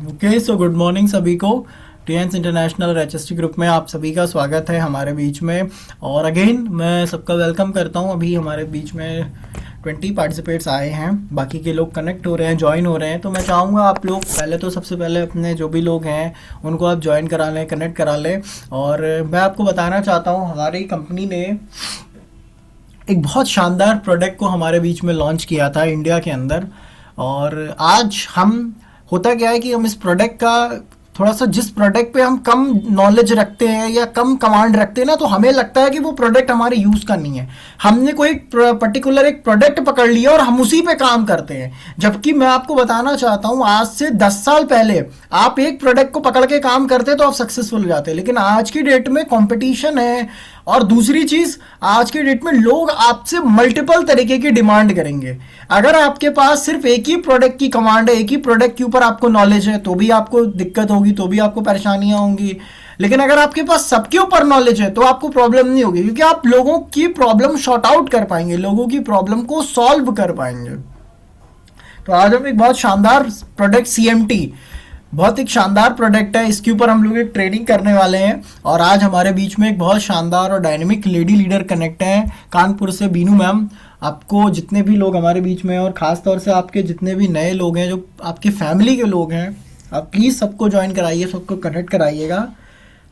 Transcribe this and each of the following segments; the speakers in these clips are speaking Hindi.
ओके, सो गुड मॉर्निंग सभी को। टीएंस इंटरनेशनल और एचएसटी ग्रुप में आप सभी का स्वागत है हमारे बीच में। और अगेन मैं सबका वेलकम करता हूं। अभी हमारे बीच में 20 पार्टिसिपेट्स आए हैं, बाकी के लोग कनेक्ट हो रहे हैं, ज्वाइन हो रहे हैं। तो मैं चाहूँगा आप लोग पहले तो सबसे पहले अपने जो भी लोग हैं उनको आप ज्वाइन करा लें, कनेक्ट करा लें। और मैं आपको बताना चाहता हूँ, हमारी कंपनी ने एक बहुत शानदार प्रोडक्ट को हमारे बीच में लॉन्च किया था इंडिया के अंदर। और आज हम होता क्या है कि हम इस प्रोडक्ट का थोड़ा सा, जिस प्रोडक्ट पे हम कम नॉलेज रखते हैं या कम कमांड रखते हैं ना, तो हमें लगता है कि वो प्रोडक्ट हमारे यूज़ का नहीं है। हमने कोई पर्टिकुलर एक प्रोडक्ट पकड़ लिया और हम उसी पे काम करते हैं। जबकि मैं आपको बताना चाहता हूँ, आज से 10 साल पहले आप एक प्रोडक्ट को पकड़ के काम करते तो आप सक्सेसफुल हो जाते, लेकिन आज की डेट में कंपटीशन है। और दूसरी चीज, आज की डेट में लोग आपसे मल्टीपल तरीके की डिमांड करेंगे। अगर आपके पास सिर्फ एक ही प्रोडक्ट की कमांड है, एक ही प्रोडक्ट के ऊपर आपको नॉलेज है, तो भी आपको दिक्कत होगी, तो भी आपको परेशानियां होंगी। लेकिन अगर आपके पास सबके ऊपर नॉलेज है तो आपको प्रॉब्लम नहीं होगी, क्योंकि आप लोगों की प्रॉब्लम शॉर्ट आउट कर पाएंगे, लोगों की प्रॉब्लम को सॉल्व कर पाएंगे। तो आज हम एक बहुत शानदार प्रोडक्ट सीएमटी, बहुत एक शानदार प्रोडक्ट है, इसके ऊपर हम लोग एक ट्रेनिंग करने वाले हैं। और आज हमारे बीच में एक बहुत शानदार और डायनेमिक लेडी लीडर कनेक्ट हैं कानपुर से, बीनू मैम। आपको जितने भी लोग हमारे बीच में, और ख़ास तौर से आपके जितने भी नए लोग हैं, जो आपके फैमिली के लोग हैं, आप प्लीज़ सबको ज्वाइन कराइए, सबको कनेक्ट कराइएगा।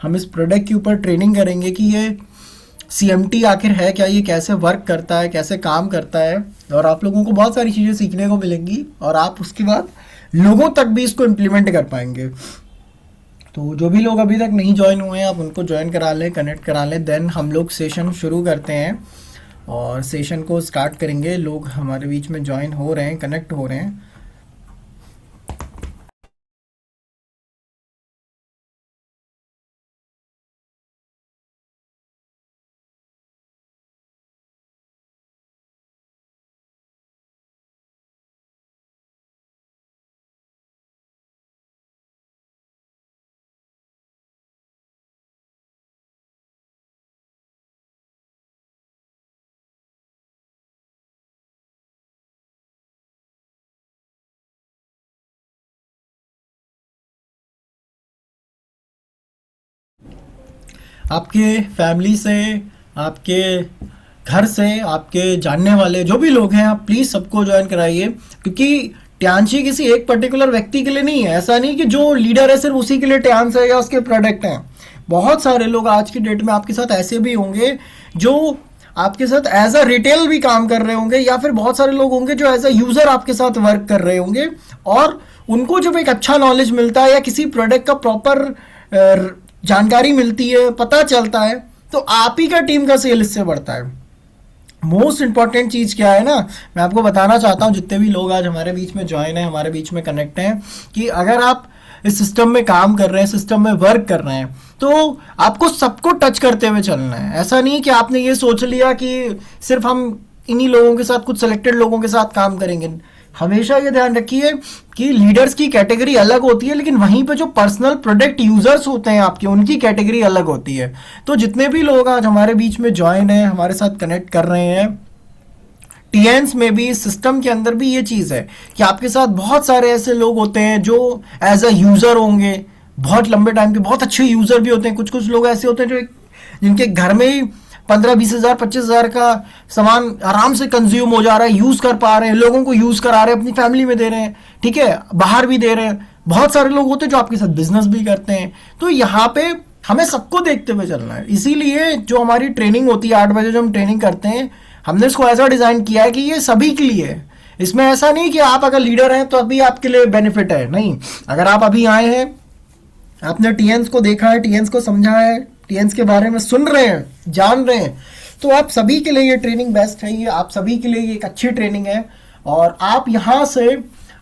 हम इस प्रोडक्ट के ऊपर ट्रेनिंग करेंगे कि ये सीएमटी आखिर है क्या, ये कैसे वर्क करता है, कैसे काम करता है। और आप लोगों को बहुत सारी चीज़ें सीखने को मिलेंगी और आप उसके बाद लोगों तक भी इसको इम्प्लीमेंट कर पाएंगे। तो जो भी लोग अभी तक नहीं ज्वाइन हुए हैं, आप उनको ज्वाइन करा लें, कनेक्ट करा लें। देन हम लोग सेशन शुरू करते हैं और सेशन को स्टार्ट करेंगे। लोग हमारे बीच में ज्वाइन हो रहे हैं, कनेक्ट हो रहे हैं। आपके फैमिली से, आपके घर से, आपके जानने वाले जो भी लोग हैं, आप प्लीज़ सबको ज्वाइन कराइए। क्योंकि ट्यांशी किसी एक पर्टिकुलर व्यक्ति के लिए नहीं है। ऐसा नहीं कि जो लीडर है सिर्फ उसी के लिए ट्यांश है या उसके प्रोडक्ट हैं। बहुत सारे लोग आज की डेट में आपके साथ ऐसे भी होंगे जो आपके साथ एज अ रिटेल भी काम कर रहे होंगे, या फिर बहुत सारे लोग होंगे जो एज अ यूज़र आपके साथ वर्क कर रहे होंगे। और उनको जब एक अच्छा नॉलेज मिलता है या किसी प्रोडक्ट का प्रॉपर जानकारी मिलती है, पता चलता है, तो आप ही का टीम का सेल इससे बढ़ता है। मोस्ट इंपॉर्टेंट चीज़ क्या है ना, मैं आपको बताना चाहता हूँ, जितने भी लोग आज हमारे बीच में ज्वाइन हैं, हमारे बीच में कनेक्ट हैं, कि अगर आप इस सिस्टम में काम कर रहे हैं, सिस्टम में वर्क कर रहे हैं, तो आपको सबको टच करते हुए चलना है। ऐसा नहीं कि आपने ये सोच लिया कि सिर्फ हम इन्हीं लोगों के साथ, कुछ सेलेक्टेड लोगों के साथ काम करेंगे। हमेशा ये ध्यान रखिए कि लीडर्स की कैटेगरी अलग होती है, लेकिन वहीं पे जो पर्सनल प्रोडक्ट यूजर्स होते हैं आपके, उनकी कैटेगरी अलग होती है। तो जितने भी लोग आज हमारे बीच में ज्वाइन हैं, हमारे साथ कनेक्ट कर रहे हैं, टीएंस में भी, सिस्टम के अंदर भी ये चीज़ है कि आपके साथ बहुत सारे ऐसे लोग होते हैं जो एज अ यूज़र होंगे, बहुत लंबे टाइम के, बहुत अच्छे यूज़र भी होते हैं। कुछ कुछ लोग ऐसे होते हैं जो जिनके घर में ही 15-20 हज़ार 25 हज़ार का सामान आराम से कंज्यूम हो जा रहा है, यूज़ कर पा रहे हैं, लोगों को यूज़ करा रहे हैं, अपनी फैमिली में दे रहे हैं, ठीक है, बाहर भी दे रहे हैं। बहुत सारे लोग होते हैं जो आपके साथ बिजनेस भी करते हैं। तो यहाँ पे हमें सबको देखते हुए चलना है। इसीलिए जो हमारी ट्रेनिंग होती है 8 बजे जो हम ट्रेनिंग करते हैं, हमने इसको ऐसा डिज़ाइन किया है कि ये सभी के लिए है। इसमें ऐसा नहीं कि आप अगर लीडर हैं तो अभी आपके लिए बेनिफिट है, नहीं। अगर आप अभी आए हैं, आपने टीएंस को देखा है, टीएंस को समझा है, टीएंस के बारे में सुन रहे हैं, जान रहे हैं, तो आप सभी के लिए ये ट्रेनिंग बेस्ट है। ये आप सभी के लिए ये एक अच्छी ट्रेनिंग है और आप यहाँ से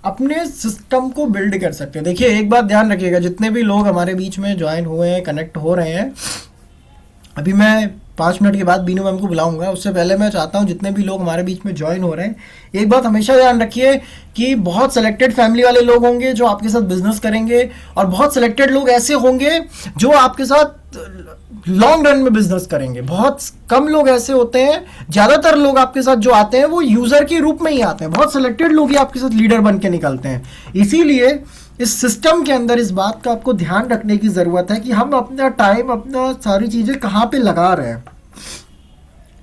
अपने सिस्टम को बिल्ड कर सकते हैं। देखिए, एक बात ध्यान रखिएगा, जितने भी लोग हमारे बीच में ज्वाइन हुए हैं, कनेक्ट हो रहे हैं, अभी मैं 5 मिनट के बाद बीनू मैम को बुलाऊंगा। उससे पहले मैं चाहता हूं जितने भी लोग हमारे बीच में ज्वाइन हो रहे हैं, एक बात हमेशा ध्यान रखिए कि बहुत सेलेक्टेड फैमिली वाले लोग होंगे जो आपके साथ बिजनेस करेंगे, और बहुत सेलेक्टेड लोग ऐसे होंगे जो आपके साथ लॉन्ग रन में बिजनेस करेंगे। बहुत कम लोग ऐसे होते हैं, ज़्यादातर लोग आपके साथ जो आते हैं वो यूज़र के रूप में ही आते हैं। बहुत सेलेक्टेड लोग ही आपके साथ लीडर बन के निकलते हैं। इसीलिए इस सिस्टम के अंदर इस बात का आपको ध्यान रखने की ज़रूरत है कि हम अपना टाइम, अपना सारी चीज़ें कहाँ पे लगा रहे हैं।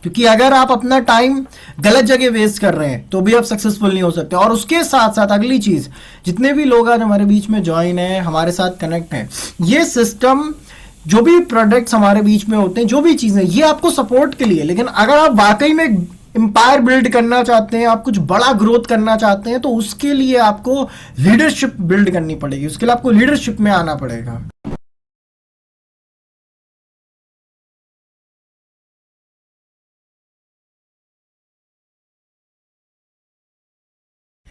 क्योंकि अगर आप अपना टाइम गलत जगह वेस्ट कर रहे हैं तो भी आप सक्सेसफुल नहीं हो सकते। और उसके साथ साथ अगली चीज़, जितने भी लोग आज हमारे बीच में ज्वाइन हैं, हमारे साथ कनेक्ट हैं, ये सिस्टम, जो भी प्रोडक्ट्स हमारे बीच में होते हैं, जो भी चीज़ें, ये आपको सपोर्ट के लिए। लेकिन अगर आप वाकई में एम्पायर बिल्ड करना चाहते हैं, आप कुछ बड़ा ग्रोथ करना चाहते हैं, तो उसके लिए आपको लीडरशिप बिल्ड करनी पड़ेगी, उसके लिए आपको लीडरशिप में आना पड़ेगा।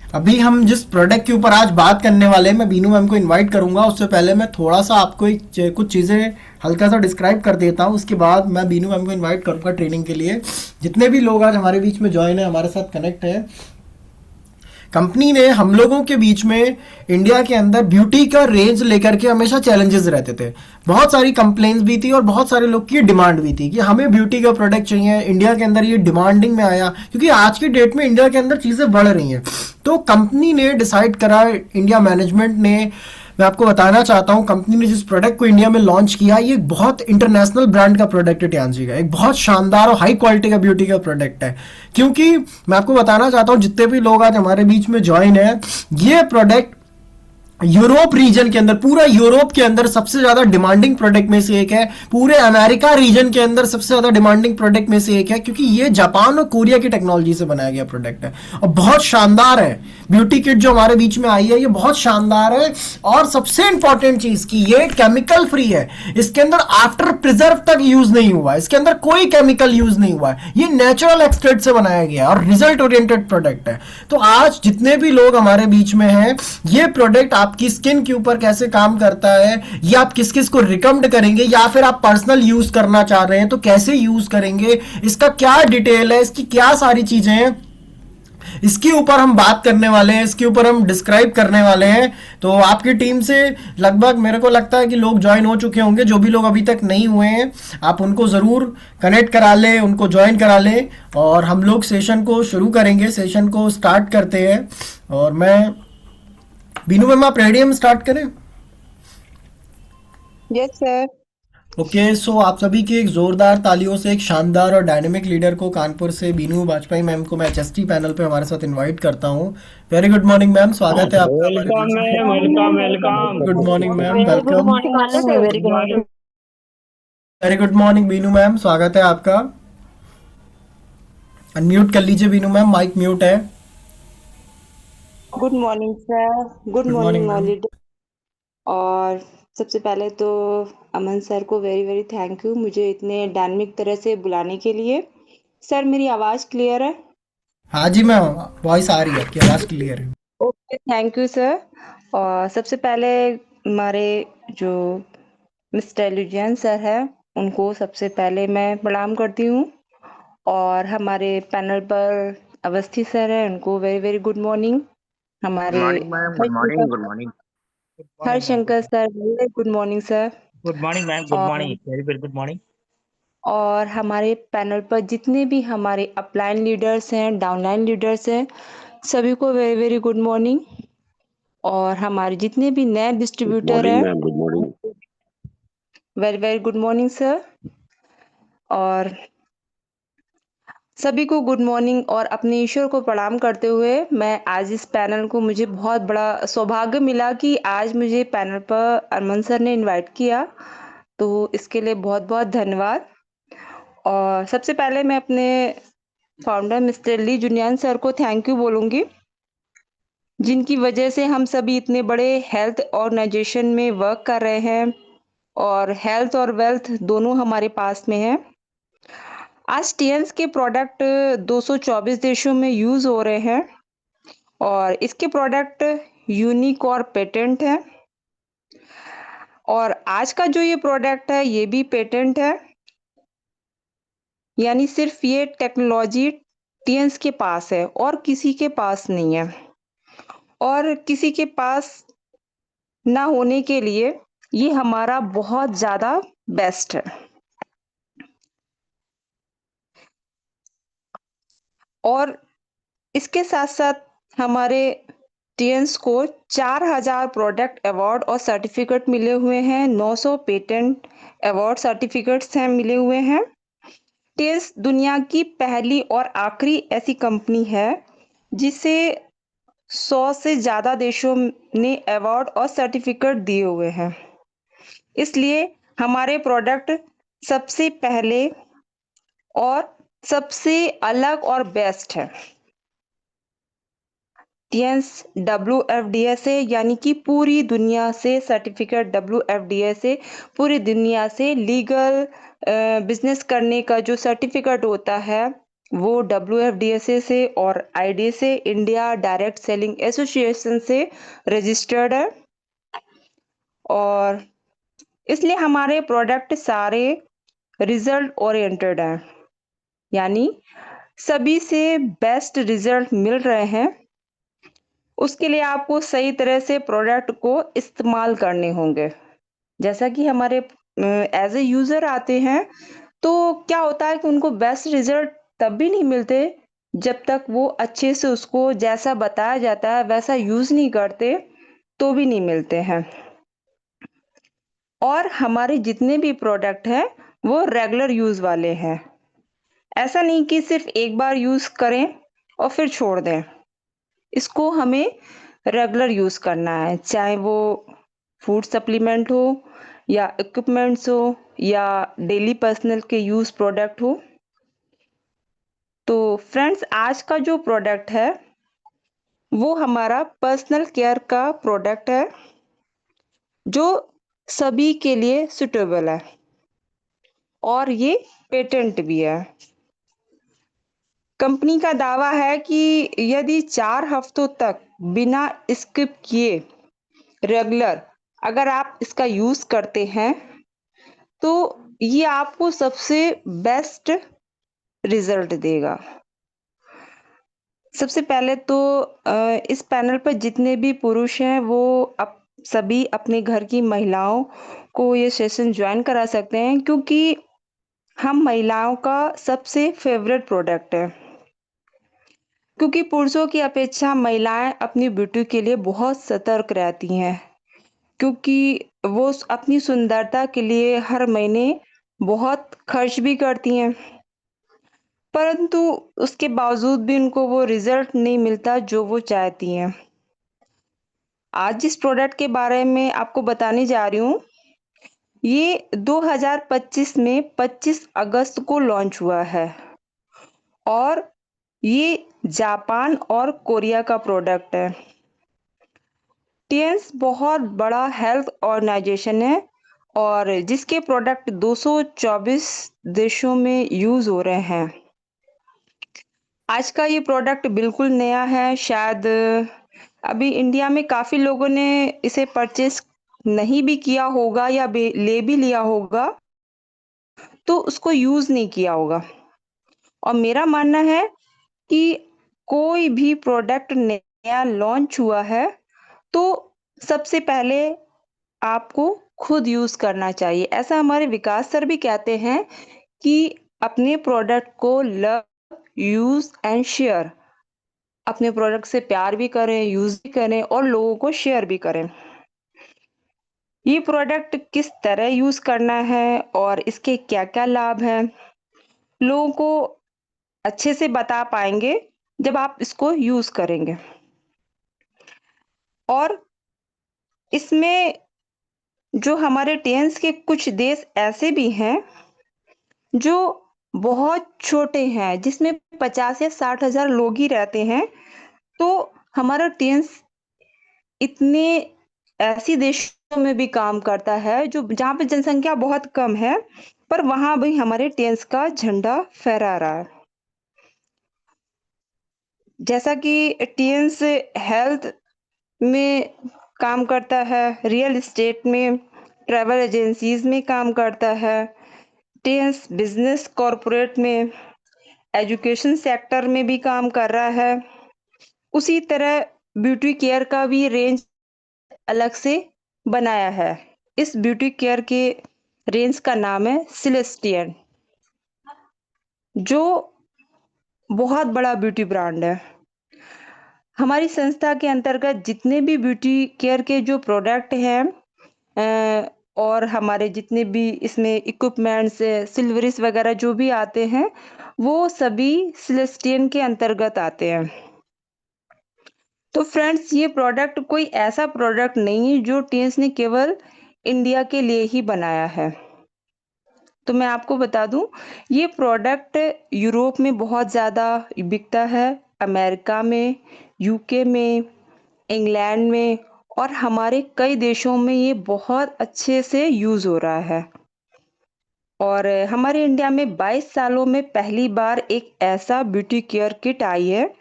अभी हम जिस प्रोडक्ट के ऊपर आज बात करने वाले हैं, मैं बीनू मैम को इनवाइट करूंगा। उससे पहले मैं थोड़ा सा आपको कुछ चीज़ें हल्का सा डिस्क्राइब कर देता हूँ। उसके बाद मैं बीनू मैम को इनवाइट करूंगा ट्रेनिंग के लिए। जितने भी लोग आज हमारे बीच में ज्वाइन है, हमारे साथ कनेक्ट है, कंपनी ने हम लोगों के बीच में इंडिया के अंदर ब्यूटी का रेंज लेकर के हमेशा चैलेंजेस रहते थे। बहुत सारी कंप्लेंट्स भी थी और बहुत सारे लोग की डिमांड भी थी कि हमें ब्यूटी का प्रोडक्ट चाहिए। इंडिया के अंदर ये डिमांडिंग में आया क्योंकि आज की डेट में इंडिया के अंदर चीज़ें बढ़ रही हैं। तो कंपनी ने डिसाइड करा, इंडिया मैनेजमेंट ने, मैं आपको बताना चाहता हूँ, कंपनी ने जिस प्रोडक्ट को इंडिया में लॉन्च किया, ये बहुत इंटरनेशनल ब्रांड का प्रोडक्ट है। टियानजी का एक बहुत शानदार और हाई क्वालिटी का ब्यूटी का प्रोडक्ट है। क्योंकि मैं आपको बताना चाहता हूँ, जितने भी लोग आज हमारे बीच में ज्वाइन है, ये प्रोडक्ट यूरोप रीजन के अंदर, पूरा यूरोप के अंदर सबसे ज्यादा डिमांडिंग प्रोडक्ट में से एक है। पूरे अमेरिका रीजन के अंदर सबसे ज्यादा डिमांडिंग प्रोडक्ट में से एक है, क्योंकि ये जापान और कोरिया की टेक्नोलॉजी से बनाया गया प्रोडक्ट है और बहुत शानदार है। ब्यूटी किट जो हमारे बीच में आई है, ये बहुत शानदार है। और सबसे इंपॉर्टेंट चीज की, ये केमिकल फ्री है। इसके अंदर आफ्टर प्रिजर्व तक यूज नहीं हुआ, इसके अंदर कोई केमिकल यूज नहीं हुआ है। ये नेचुरल एक्सट्रैक्ट से बनाया गया और रिजल्ट ओरिएंटेड प्रोडक्ट है। तो आज जितने भी लोग हमारे बीच में हैं, ये प्रोडक्ट आपकी स्किन के ऊपर कैसे काम करता है, ये आप किस किस को रिकमेंड करेंगे, या फिर आप पर्सनल यूज करना चाह रहे हैं तो कैसे यूज करेंगे, इसका क्या डिटेल है, इसकी क्या सारी चीजें हैं, इसके ऊपर हम बात करने वाले हैं, इसके ऊपर हम डिस्क्राइब करने वाले हैं। तो आपकी टीम से लगभग मेरे को लगता है कि लोग ज्वाइन हो चुके होंगे। जो भी लोग अभी तक नहीं हुए हैं, आप उनको ज़रूर कनेक्ट करा लें, उनको ज्वाइन करा लें और हम लोग सेशन को शुरू करेंगे, सेशन को स्टार्ट करते हैं। और मैं, बीनू मैम, आप रेडी, हम स्टार्ट करें? Yes sir. ओके, सो आप सभी की एक जोरदार तालियों से एक शानदार और डायनेमिक लीडर को, कानपुर से बीनू बाजपेयी मैम को मैं एचएसटी पैनल पे हमारे साथ इनवाइट करता हूँ। वेरी गुड मॉर्निंग मैम, स्वागत है आपका हमारे वेलकम बीच में। Ma'am, welcome welcome. Good morning ma'am, very good welcome. Morning Manas, very good morning. Very good morning Binu ma'am, स्वागत है आपका। अनम्यूट कर लीजिए बीनू मैम, माइक म्यूट है। Good morning sir, good good morning morning all ma'am. Leader. और सबसे पहले तो अमन सर को वेरी वेरी थैंक यू, मुझे इतने डायनेमिक तरह से बुलाने के लिए। सर मेरी आवाज़ क्लियर है? हाँ जी मैम, वॉइस आ रही है, आपकी आवाज़ क्लियर है। Okay, thank you sir. और सबसे पहले हमारे जो मिस्टर लुजियन सर है, उनको सबसे पहले मैं प्रणाम करती हूँ। और हमारे पैनल पर अवस्थी सर है, उनको very very good morning. Good हमारे morning ma'am, good morning, good morning. Good morning ma'am, Harshankar sir, very good morning sir. Good morning ma'am, good और morning, very very good morning. और हमारे पैनल पर जितने भी हमारे अपलाइन लीडर्स हैं, डाउनलाइन लीडर्स हैं, सभी को वेरी वेरी गुड मॉर्निंग। और हमारे जितने भी नए डिस्ट्रीब्यूटर मॉर्निंग हैं, ma'am, good morning. Very very good morning sir. और सभी को गुड मॉर्निंग और अपने ईश्वर को प्रणाम करते हुए, मैं आज इस पैनल को, मुझे बहुत बड़ा सौभाग्य मिला कि आज मुझे पैनल पर अरमान सर ने इनवाइट किया, तो इसके लिए बहुत बहुत धन्यवाद। और सबसे पहले मैं अपने फाउंडर मिस्टर ली जुनियान सर को थैंक यू बोलूँगी, जिनकी वजह से हम सभी इतने बड़े हेल्थ ऑर्गेनाइजेशन में वर्क कर रहे हैं और हेल्थ और वेल्थ दोनों हमारे पास में है। आज टीएन्स के प्रोडक्ट 224 देशों में यूज़ हो रहे हैं और इसके प्रोडक्ट यूनिक और पेटेंट है। और आज का जो ये प्रोडक्ट है, ये भी पेटेंट है, यानी सिर्फ ये टेक्नोलॉजी टीएन्स के पास है और किसी के पास नहीं है। और किसी के पास ना होने के लिए ये हमारा बहुत ज़्यादा बेस्ट है। और इसके साथ साथ हमारे टीएंस को 4000 प्रोडक्ट अवार्ड और सर्टिफिकेट मिले हुए हैं, 900 पेटेंट अवार्ड सर्टिफिकेट्स हैं मिले हुए हैं। टीएंस दुनिया की पहली और आखिरी ऐसी कंपनी है जिसे 100 से ज़्यादा देशों ने अवार्ड और सर्टिफिकेट दिए हुए हैं। इसलिए हमारे प्रोडक्ट सबसे पहले और सबसे अलग और बेस्ट है। टीएंस WFDA से यानी कि पूरी दुनिया से सर्टिफिकेट WFDA से पूरी दुनिया से लीगल बिजनेस करने का जो सर्टिफिकेट होता है वो WFDA से और आईडी से इंडिया डायरेक्ट सेलिंग एसोसिएशन से रजिस्टर्ड है। और इसलिए हमारे प्रोडक्ट सारे रिजल्ट ओरिएंटेड हैं, यानी सभी से बेस्ट रिजल्ट मिल रहे हैं। उसके लिए आपको सही तरह से प्रोडक्ट को इस्तेमाल करने होंगे। जैसा कि हमारे एज ए यूज़र आते हैं तो क्या होता है कि उनको बेस्ट रिजल्ट तब भी नहीं मिलते जब तक वो अच्छे से उसको जैसा बताया जाता है वैसा यूज़ नहीं करते, तो भी नहीं मिलते हैं। और हमारे जितने भी प्रोडक्ट हैं वो रेगुलर यूज़ वाले हैं। ऐसा नहीं कि सिर्फ एक बार यूज़ करें और फिर छोड़ दें। इसको हमें रेगुलर यूज़ करना है, चाहे वो फूड सप्लीमेंट हो या इक्विपमेंट्स हो या डेली पर्सनल के यूज़ प्रोडक्ट हो। तो फ्रेंड्स, आज का जो प्रोडक्ट है वो हमारा पर्सनल केयर का प्रोडक्ट है जो सभी के लिए सुटेबल है और ये पेटेंट भी है। कंपनी का दावा है कि यदि 4 हफ्तों तक बिना स्किप किए रेगुलर अगर आप इसका यूज़ करते हैं तो ये आपको सबसे बेस्ट रिजल्ट देगा। सबसे पहले तो इस पैनल पर जितने भी पुरुष हैं वो सभी अपने घर की महिलाओं को ये सेशन ज्वाइन करा सकते हैं, क्योंकि हम महिलाओं का सबसे फेवरेट प्रोडक्ट है। क्योंकि पुरुषों की अपेक्षा महिलाएं अपनी ब्यूटी के लिए बहुत सतर्क रहती हैं, क्योंकि वो अपनी सुंदरता के लिए हर महीने बहुत खर्च भी करती हैं, परंतु उसके बावजूद भी उनको वो रिजल्ट नहीं मिलता जो वो चाहती हैं। आज जिस प्रोडक्ट के बारे में आपको बताने जा रही हूँ ये 2025 में 25 अगस्त को लॉन्च हुआ है और ये जापान और कोरिया का प्रोडक्ट है। टीएंस बहुत बड़ा हेल्थ ऑर्गेनाइजेशन है और जिसके प्रोडक्ट 224 देशों में यूज हो रहे हैं। आज का ये प्रोडक्ट बिल्कुल नया है, शायद अभी इंडिया में काफ़ी लोगों ने इसे परचेस नहीं भी किया होगा या ले भी लिया होगा, तो उसको यूज़ नहीं किया होगा। और मेरा मानना है कि कोई भी प्रोडक्ट नया लॉन्च हुआ है तो सबसे पहले आपको खुद यूज़ करना चाहिए। ऐसा हमारे विकास सर भी कहते हैं कि अपने प्रोडक्ट को लव, यूज़ एंड शेयर। अपने प्रोडक्ट से प्यार भी करें, यूज़ भी करें और लोगों को शेयर भी करें। ये प्रोडक्ट किस तरह यूज़ करना है और इसके क्या-क्या लाभ हैं, लोगों को अच्छे से बता पाएँगे जब आप इसको यूज़ करेंगे। और इसमें जो हमारे टीएन्स के कुछ देश ऐसे भी हैं जो बहुत छोटे हैं, जिसमें 50 या 60 हज़ार लोग ही रहते हैं। तो हमारा टीएन्स इतने ऐसी देशों में भी काम करता है जो जहाँ पे जनसंख्या बहुत कम है, पर वहाँ भी हमारे टीएन्स का झंडा फहरा रहा है। जैसा कि टीएन्स हेल्थ में काम करता है, रियल एस्टेट में, ट्रैवल एजेंसीज में काम करता है, टीएन्स बिजनेस कॉरपोरेट में, एजुकेशन सेक्टर में भी काम कर रहा है। उसी तरह ब्यूटी केयर का भी रेंज अलग से बनाया है। इस ब्यूटी केयर के रेंज का नाम है सेलेस्टियन, जो बहुत बड़ा ब्यूटी ब्रांड है। हमारी संस्था के अंतर्गत जितने भी ब्यूटी केयर के जो प्रोडक्ट हैं और हमारे जितने भी इसमें इक्विपमेंट्स, सिल्वरिस वगैरह जो भी आते हैं, वो सभी सेलेस्टियन के अंतर्गत आते हैं। तो फ्रेंड्स, ये प्रोडक्ट कोई ऐसा प्रोडक्ट नहीं है जो टीएंस ने केवल इंडिया के लिए ही बनाया है। तो मैं आपको बता दूं, ये प्रोडक्ट यूरोप में बहुत ज़्यादा बिकता है, अमेरिका में, यूके में, इंग्लैंड में और हमारे कई देशों में ये बहुत अच्छे से यूज़ हो रहा है। और हमारे इंडिया में 22 सालों में पहली बार एक ऐसा ब्यूटी केयर किट आई है।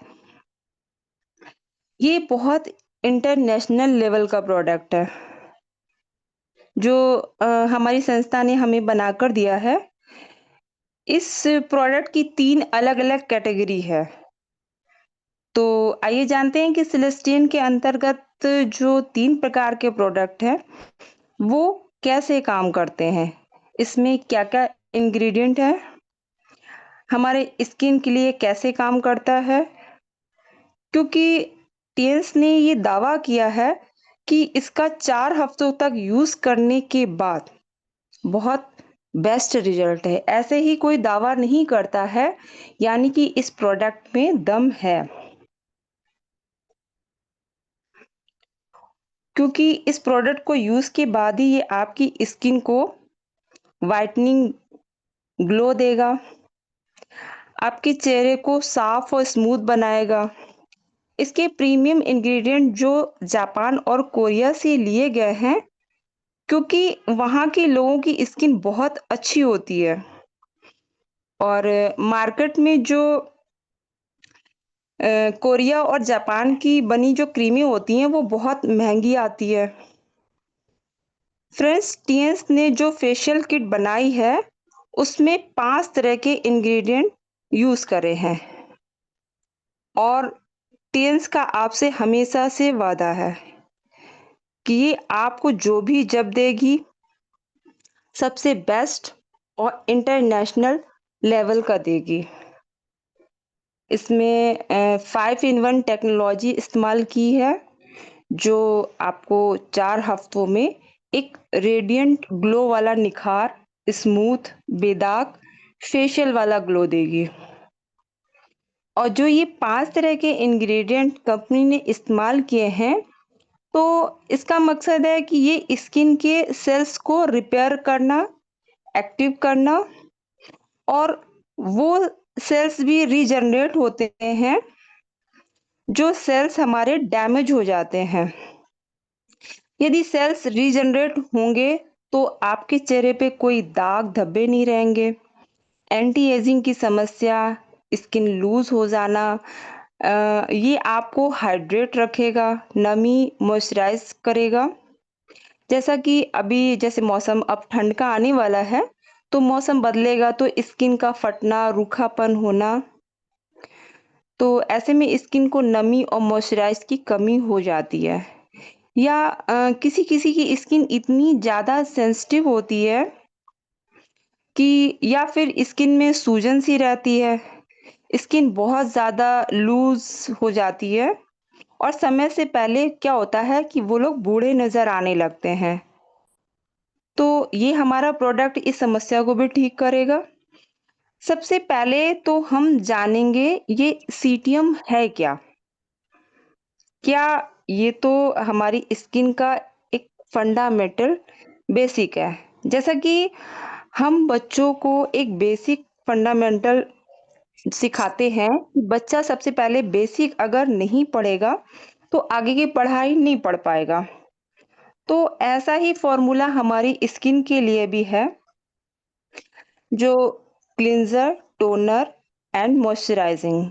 ये बहुत इंटरनेशनल लेवल का प्रोडक्ट है, जो हमारी संस्था ने हमें बनाकर दिया है। इस प्रोडक्ट की 3 अलग-अलग कैटेगरी है। तो आइए जानते हैं कि सेलेस्टियन के अंतर्गत जो 3 प्रकार के प्रोडक्ट हैं, वो कैसे काम करते हैं? इसमें क्या-क्या इंग्रीडिएंट है? हमारे स्किन के लिए कैसे काम करता है? क्योंकि टीएंस ने ये दावा किया है कि इसका 4 हफ्तों तक यूज़ करने के बाद बहुत बेस्ट रिजल्ट है। ऐसे ही कोई दावा नहीं करता है, यानी कि इस प्रोडक्ट में दम है। क्योंकि इस प्रोडक्ट को यूज़ के बाद ही ये आपकी स्किन को व्हाइटनिंग ग्लो देगा, आपके चेहरे को साफ और स्मूथ बनाएगा। इसके प्रीमियम इंग्रेडिएंट जो जापान और कोरिया से लिए गए हैं, क्योंकि वहाँ के लोगों की स्किन बहुत अच्छी होती है और मार्केट में जो कोरिया और जापान की बनी जो क्रीमें होती हैं, वो बहुत महँगी आती है। फ्रेंड्स, टीएंस ने जो फेशियल किट बनाई है, उसमें 5 तरह के इंग्रेडिएंट यूज़ करे हैं और टीएंस का आपसे हमेशा से वादा है कि ये आपको जो भी जब देगी, सबसे बेस्ट और इंटरनेशनल लेवल का देगी। इसमें 5 इन 1 टेक्नोलॉजी इस्तेमाल की है, जो आपको 4 हफ्तों में एक रेडिएंट ग्लो वाला निखार, स्मूथ, बेदाग फेशियल वाला ग्लो देगी। और जो ये 5 तरह के इंग्रेडिएंट कंपनी ने इस्तेमाल किए हैं, तो इसका मकसद है कि ये स्किन के सेल्स को रिपेयर करना, एक्टिव करना और वो सेल्स भी रीजनरेट होते हैं, जो सेल्स हमारे डैमेज हो जाते हैं। यदि सेल्स रीजनरेट होंगे, तो आपके चेहरे पे कोई दाग धब्बे नहीं रहेंगे। एंटी एजिंग की समस्या, स्किन लूज हो जाना, ये आपको हाइड्रेट रखेगा, नमी मॉइस्चराइज करेगा। जैसा कि अभी जैसे मौसम अब ठंड का आने वाला है, तो मौसम बदलेगा तो स्किन का फटना, रूखापन होना, तो ऐसे में स्किन को नमी और मॉइस्चराइज की कमी हो जाती है। या किसी-किसी की स्किन इतनी ज़्यादा सेंसिटिव होती है कि या फिर स्किन में सूजन सी रहती है, स्किन बहुत ज़्यादा लूज़ हो जाती है और समय से पहले क्या होता है कि वो लोग बूढ़े नज़र आने लगते हैं। तो ये हमारा प्रोडक्ट इस समस्या को भी ठीक करेगा। सबसे पहले तो हम जानेंगे ये सीटियम है क्या? क्या ये तो हमारी स्किन का एक फंडामेंटल बेसिक है। जैसा कि हम बच्चों को एक बेसिक फंडामेंटल सिखाते हैं कि बच्चा सबसे पहले बेसिक अगर नहीं पढ़ेगा, तो आगे की पढ़ाई नहीं पढ़ पाएगा। तो ऐसा ही फॉर्मूला हमारी स्किन के लिए भी है, जो क्लींजर, टोनर एंड मॉइस्चराइजिंग।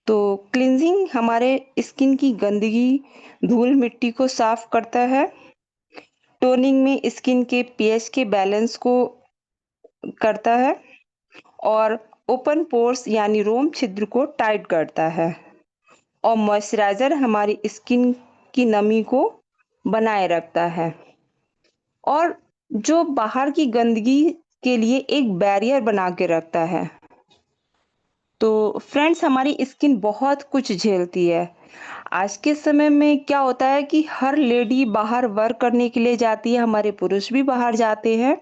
तो क्लींजिंग हमारे स्किन की गंदगी, धूल मिट्टी को साफ करता है। टोनिंग में स्किन के पीएच के बैलेंस को करता है और ओपन पोर्स यानी रोम छिद्र को टाइट करता है। और मॉइस्चराइज़र हमारी स्किन की नमी को बनाए रखता है और जो बाहर की गंदगी के लिए एक बैरियर बना के रखता है। तो फ्रेंड्स, हमारी स्किन बहुत कुछ झेलती है। आज के समय में क्या होता है कि हर लेडी बाहर वर्क करने के लिए जाती है, हमारे पुरुष भी बाहर जाते हैं।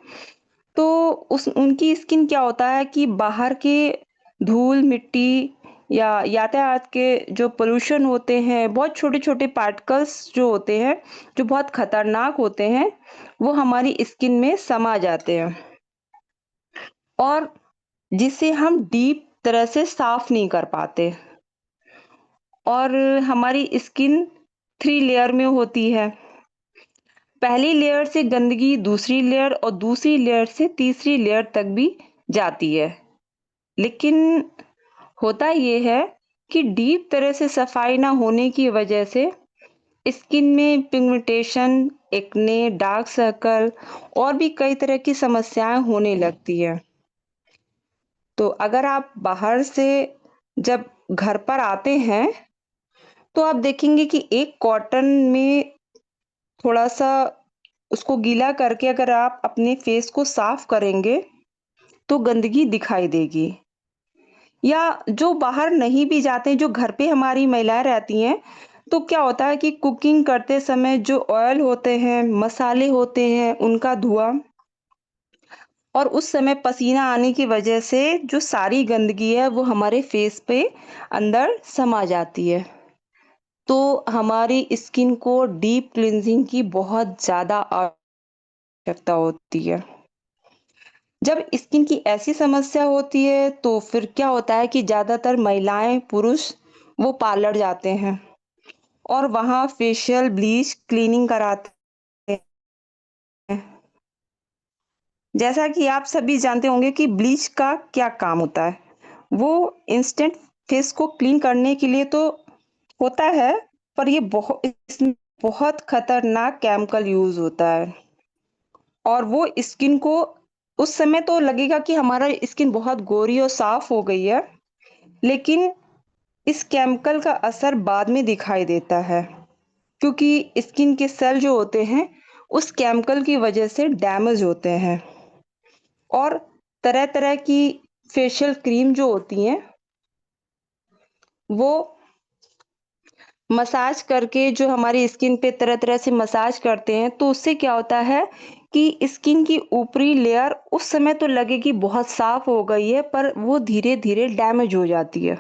तो उस उनकी स्किन क्या होता है कि बाहर के धूल, मिट्टी या यातायात के जो पोल्यूशन होते हैं, बहुत छोटे-छोटे पार्टिकल्स जो होते हैं, जो बहुत खतरनाक होते हैं, वो हमारी स्किन में समा जाते हैं और जिसे हम डीप तरह से साफ नहीं कर पाते। और हमारी स्किन 3 लेयर में होती है। पहली लेयर से गंदगी दूसरी लेयर और दूसरी लेयर से तीसरी लेयर तक भी जाती है। लेकिन होता ये है कि डीप तरह से सफाई ना होने की वजह से स्किन में पिगमेंटेशन, एक्ने, डार्क सर्कल और भी कई तरह की समस्याएं होने लगती हैं। तो अगर आप बाहर से जब घर पर आते हैं, तो आप देखेंगे कि एक कॉटन में थोड़ा-सा उसको गीला करके अगर आप अपने फेस को साफ करेंगे, तो गंदगी दिखाई देगी। या जो बाहर नहीं भी जाते हैं, जो घर पे हमारी महिलाएँ रहती हैं, तो क्या होता है कि कुकिंग करते समय जो ऑयल होते हैं, मसाले होते हैं, उनका धुआँ और उस समय पसीना आने की वजह से जो सारी गंदगी है, वो हमारे फेस पे अंदर समा जाती है। तो हमारी स्किन को डीप क्लींजिंग की बहुत ज़्यादा आवश्यकता होती है। जब स्किन की ऐसी समस्या होती है तो फिर क्या होता है कि ज़्यादातर महिलाएं, पुरुष वो पार्लर जाते हैं और वहाँ फेशियल, ब्लीच, क्लीनिंग कराते हैं। जैसा कि आप सभी जानते होंगे कि ब्लीच का क्या काम होता है। वो इंस्टेंट फेस को क्लीन करने के लिए तो होता है, पर ये इसमें बहुत खतरनाक केमिकल यूज़ होता है और वो स्किन को उस समय तो लगेगा कि हमारा स्किन बहुत गोरी और साफ हो गई है, लेकिन इस केमिकल का असर बाद में दिखाई देता है, क्योंकि स्किन के सेल जो होते हैं, उस केमिकल की वजह से डैमेज होते हैं और तरह-तरह की फेशियल क्रीम जो होती हैं, वो मसाज करके जो हमारी स्किन पे तरह-तरह से मसाज करते हैं, तो उससे क्या होता है कि स्किन की ऊपरी लेयर उस समय तो लगेगी बहुत साफ हो गई है, पर वो धीरे-धीरे डैमेज हो जाती है।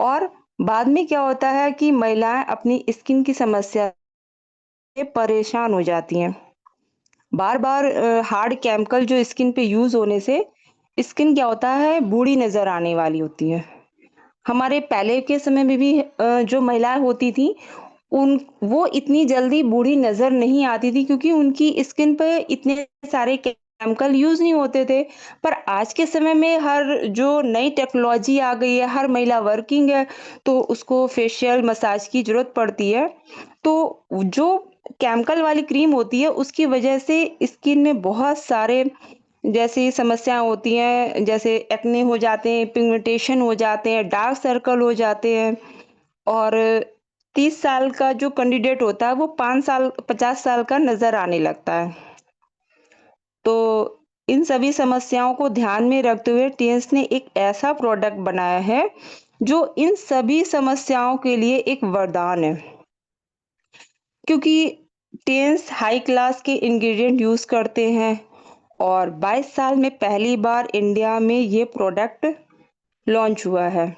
और बाद में क्या होता है कि महिलाएँ अपनी स्किन की समस्या से परेशान हो जाती हैं। बार-बार हार्ड केमिकल जो स्किन पे यूज़ होने से स्किन क्या होता है बूढ़ी नज़र आने वाली होती है। हमारे पहले के समय में भी जो महिलाएँ होती थीं, उन वो इतनी जल्दी बूढ़ी नज़र नहीं आती थी क्योंकि उनकी स्किन पे इतने सारे केमिकल यूज़ नहीं होते थे। पर आज के समय में हर जो नई टेक्नोलॉजी आ गई है, हर महिला वर्किंग है, तो उसको फेशियल मसाज की ज़रूरत पड़ती है। तो जो केमिकल वाली क्रीम होती है, उसकी वजह से स्किन में बहुत सारे जैसी समस्याएँ होती हैं, जैसे एक्ने हो जाते हैं, पिगमेंटेशन हो जाते हैं, डार्क सर्कल हो जाते हैं और 30 साल का जो कैंडिडेट होता है, वो 5 साल 50 साल का नज़र आने लगता है। तो इन सभी समस्याओं को ध्यान में रखते हुए टीएन्स ने एक ऐसा प्रोडक्ट बनाया है, जो इन सभी समस्याओं के लिए एक वरदान है। क्योंकि टीएन्स हाई क्लास के इंग्रीडिएंट यूज़ करते हैं और 22 साल में पहली बार इंडिया में ये प्रोडक्ट लॉन्च हुआ है।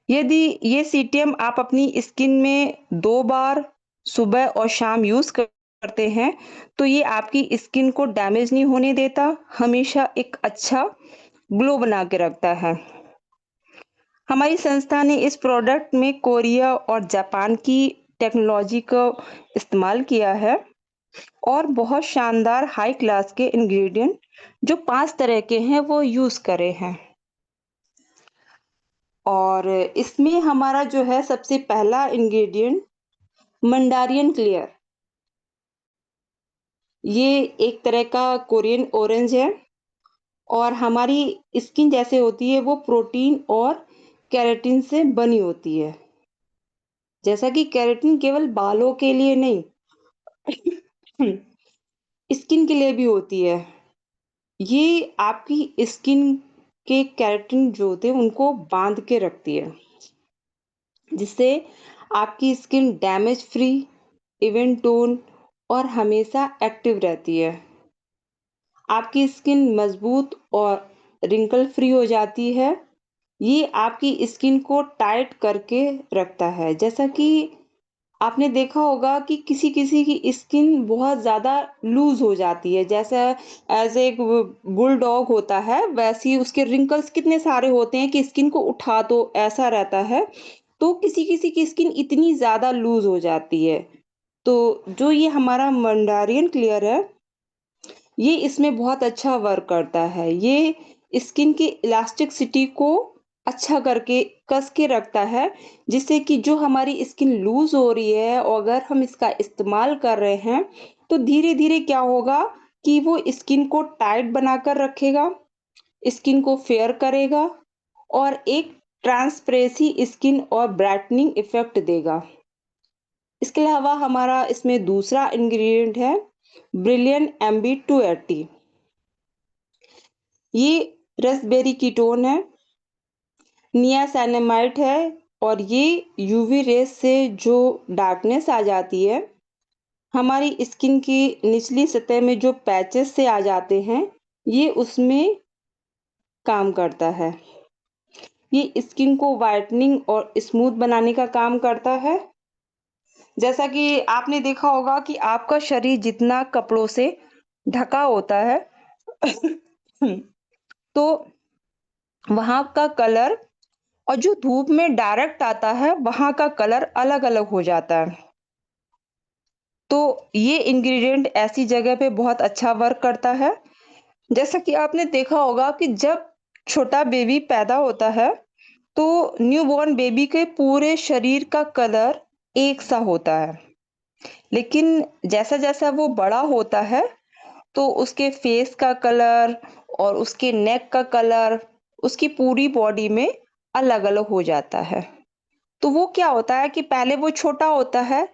यदि ये सीटीएम आप अपनी स्किन में 2 बार सुबह और शाम यूज़ करते हैं, तो ये आपकी स्किन को डैमेज नहीं होने देता, हमेशा एक अच्छा ग्लो बना के रखता है। हमारी संस्था ने इस प्रोडक्ट में कोरिया और जापान की टेक्नोलॉजी को इस्तेमाल किया है और बहुत शानदार हाई क्लास के इंग्रेडिएंट जो 5 तरह के हैं वो यूज़ करे हैं। और इसमें हमारा जो है सबसे पहला इंग्रेडिएंट मंडारियन क्लियर। ये एक तरह का कोरियन ऑरेंज है और हमारी स्किन जैसे होती है वो प्रोटीन और केराटिन से बनी होती है। जैसा कि केराटिन केवल बालों के लिए नहीं स्किन के लिए भी होती है। ये आपकी स्किन के केराटिन जो होते हैं उनको बांध के रखती है, जिससे आपकी skin damage free, even tone और हमेशा एक्टिव रहती है। आपकी स्किन मजबूत और रिंकल फ्री हो जाती है। ये आपकी स्किन को टाइट करके रखता है। जैसा कि आपने देखा होगा कि किसी-किसी की स्किन बहुत ज़्यादा लूज़ हो जाती है। जैसा ऐज़ एक बुलडॉग होता है, वैसे ही उसके रिंकल्स कितने सारे होते हैं कि स्किन को उठा दो, ऐसा रहता है। तो किसी-किसी की स्किन इतनी ज़्यादा लूज़ हो जाती है। तो जो ये हमारा मंडारियन क्लियर है, ये इसमें बहुत अच्छा वर्क करता है। ये स्किन की इलास्टिसिटी को अच्छा करके कस के रखता है, जिससे कि जो हमारी स्किन लूज़ हो रही है और अगर हम इसका इस्तेमाल कर रहे हैं, तो धीरे-धीरे क्या होगा कि वो स्किन को टाइट बनाकर रखेगा, स्किन को फेयर करेगा और एक ट्रांसपेरेंसी स्किन और ब्राइटनिंग इफ़ेक्ट देगा। इसके अलावा हमारा इसमें दूसरा इंग्रीडिएंट है ब्रिलियंट एमबी 280। ये रास्पबेरी कीटोन है, नियासिनामाइड है और ये यूवी रेज़ से जो डार्कनेस आ जाती है, हमारी स्किन की निचली सतह में जो पैचेस से आ जाते हैं, ये उसमें काम करता है। ये स्किन को व्हाइटनिंग और स्मूथ बनाने का काम करता है। जैसा कि आपने देखा होगा कि आपका शरीर जितना कपड़ों से ढका होता है तो वहाँ का कलर और जो धूप में डायरेक्ट आता है, वहाँ का कलर अलग-अलग हो जाता है। तो ये इंग्रीडिएंट ऐसी जगह पे बहुत अच्छा वर्क करता है। जैसा कि आपने देखा होगा कि जब छोटा बेबी पैदा होता है, तो न्यूबॉर्न बेबी के पूरे शरीर का कलर एक सा होता है। लेकिन जैसा-जैसा वो बड़ा होता है, तो उसके फेस का कलर और उसके नेक का कलर, उसकी पूरी बॉडी में अलग-अलग हो जाता है। तो वो क्या होता है कि पहले वो छोटा होता है,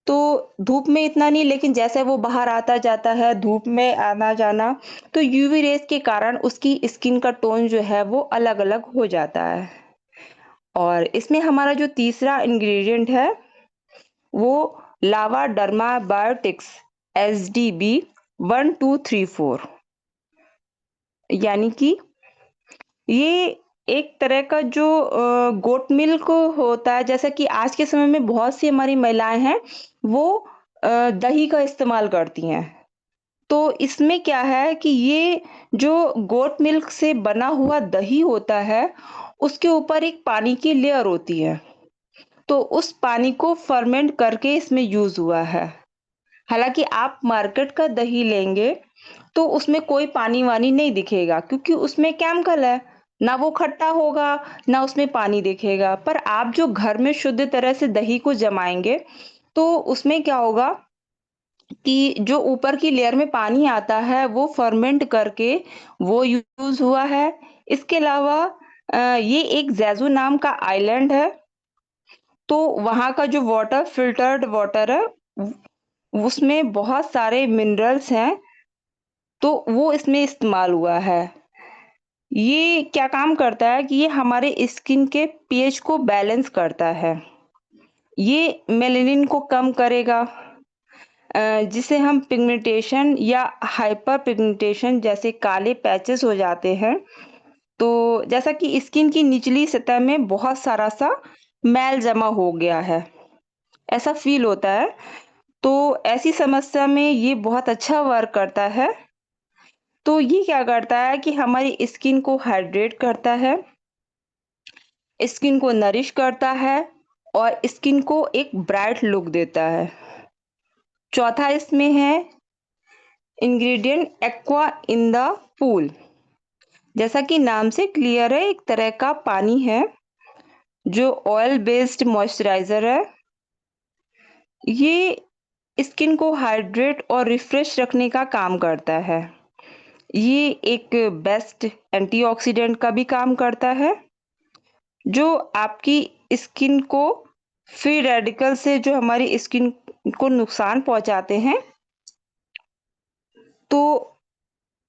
तो धूप में इतना नहीं लेकिन जैसे वो बाहर आता जाता है, धूप में आना-जाना, तो यूवी रेज़ के कारण उसकी स्किन का टोन जो है वो अलग-अलग हो जाता है। और इसमें हमारा जो तीसरा इंग्रीडिएंट है, वो लावा डर्मा बायोटिक्स एसडीबी 1234 यानी कि ये एक तरह का जो गोट मिल्क होता है, जैसा कि आज के समय में बहुत सी हमारी महिलाएँ हैं, वो दही का इस्तेमाल करती हैं। तो इसमें क्या है कि ये जो गोट मिल्क से बना हुआ दही होता है, उसके ऊपर एक पानी की लेयर होती है। तो उस पानी को फर्मेंट करके इसमें यूज़ हुआ है। हालाँकि आप मार्केट का दही लेंगे, तो उसमें कोई पानी-वानी नहीं दिखेगा क्योंकि उसमें केमिकल है। ना वो खट्टा होगा, ना उसमें पानी दिखेगा। पर आप जो घर में शुद्ध तरह से दही को जमाएँगे, तो उसमें क्या होगा कि जो ऊपर की लेयर में पानी आता है, वो फर्मेंट करके वो यूज़ हुआ है। इसके अलावा ये एक ज़ेज़ू नाम का आइलैंड है, तो वहाँ का जो वाटर फ़िल्टर्ड वाटर है, उसमें बहुत सारे मिनरल्स हैं, तो वो इसमें इस्तेमाल हुआ है। ये क्या काम करता है कि ये हमारे स्किन के पीएच को बैलेंस करता है। ये मेलानिन को कम करेगा, जिसे हम पिगमेंटेशन या हाइपर पिगमेंटेशन जैसे काले पैचेस हो जाते हैं। तो जैसा कि स्किन की निचली सतह में बहुत सारा सा मैल जमा हो गया है, ऐसा फ़ील होता है। तो ऐसी समस्या में ये बहुत अच्छा वर्क करता है। तो ये क्या करता है कि हमारी स्किन को हाइड्रेट करता है, स्किन को नरिश करता है और स्किन को एक ब्राइट लुक देता है। चौथा इसमें है ingredient aqua in the pool. जैसा कि नाम से क्लियर है, एक तरह का पानी है जो ऑयल बेस्ड मॉइस्चराइज़र है। ये स्किन को हाइड्रेट और रिफ्रेश रखने का काम करता है। ये एक बेस्ट एंटीऑक्सीडेंट का भी काम करता है, जो आपकी स्किन को फ्री रेडिकल से जो हमारी स्किन को नुकसान पहुंचाते हैं, तो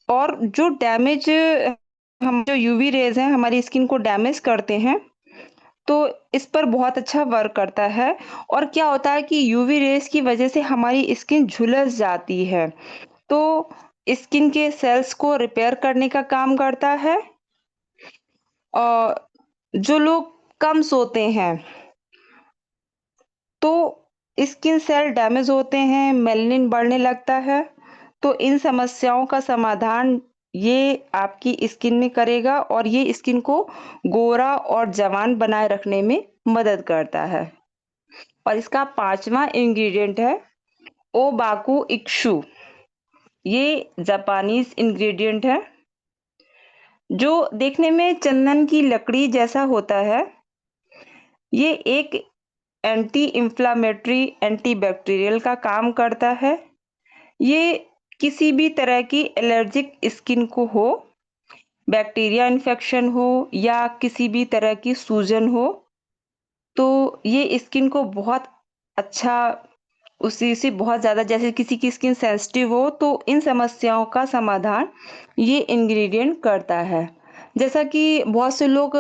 और जो डैमेज हम जो यूवी रेज़ हैं हमारी स्किन को डैमेज करते हैं, तो इस पर बहुत अच्छा वर्क करता है। और क्या होता है कि यूवी रेज़ की वज़ह से हमारी स्किन झुलस जाती है, तो स्किन के सेल्स को रिपेयर करने का काम करता है। जो लोग कम सोते हैं, तो स्किन सेल डैमेज होते हैं, मेलानिन बढ़ने लगता है, तो इन समस्याओं का समाधान ये आपकी स्किन में करेगा और ये स्किन को गोरा और जवान बनाए रखने में मदद करता है। और इसका 5वां इंग्रीडिएंट है ओबाकू इक्शु। ये जापानीज़ इंग्रीडिएंट है, जो देखने में चंदन की लकड़ी जैसा होता है। ये एक एंटी इन्फ्लेमेटरी, एंटीबैक्टीरियल का काम करता है। ये किसी भी तरह की एलर्जिक स्किन को हो, बैक्टीरिया इन्फेक्शन हो या किसी भी तरह की सूजन हो, तो ये स्किन को बहुत अच्छा उसी से बहुत ज़्यादा जैसे किसी की स्किन सेंसिटिव हो तो इन समस्याओं का समाधान ये इंग्रेडिएंट करता है। जैसा कि बहुत से लोग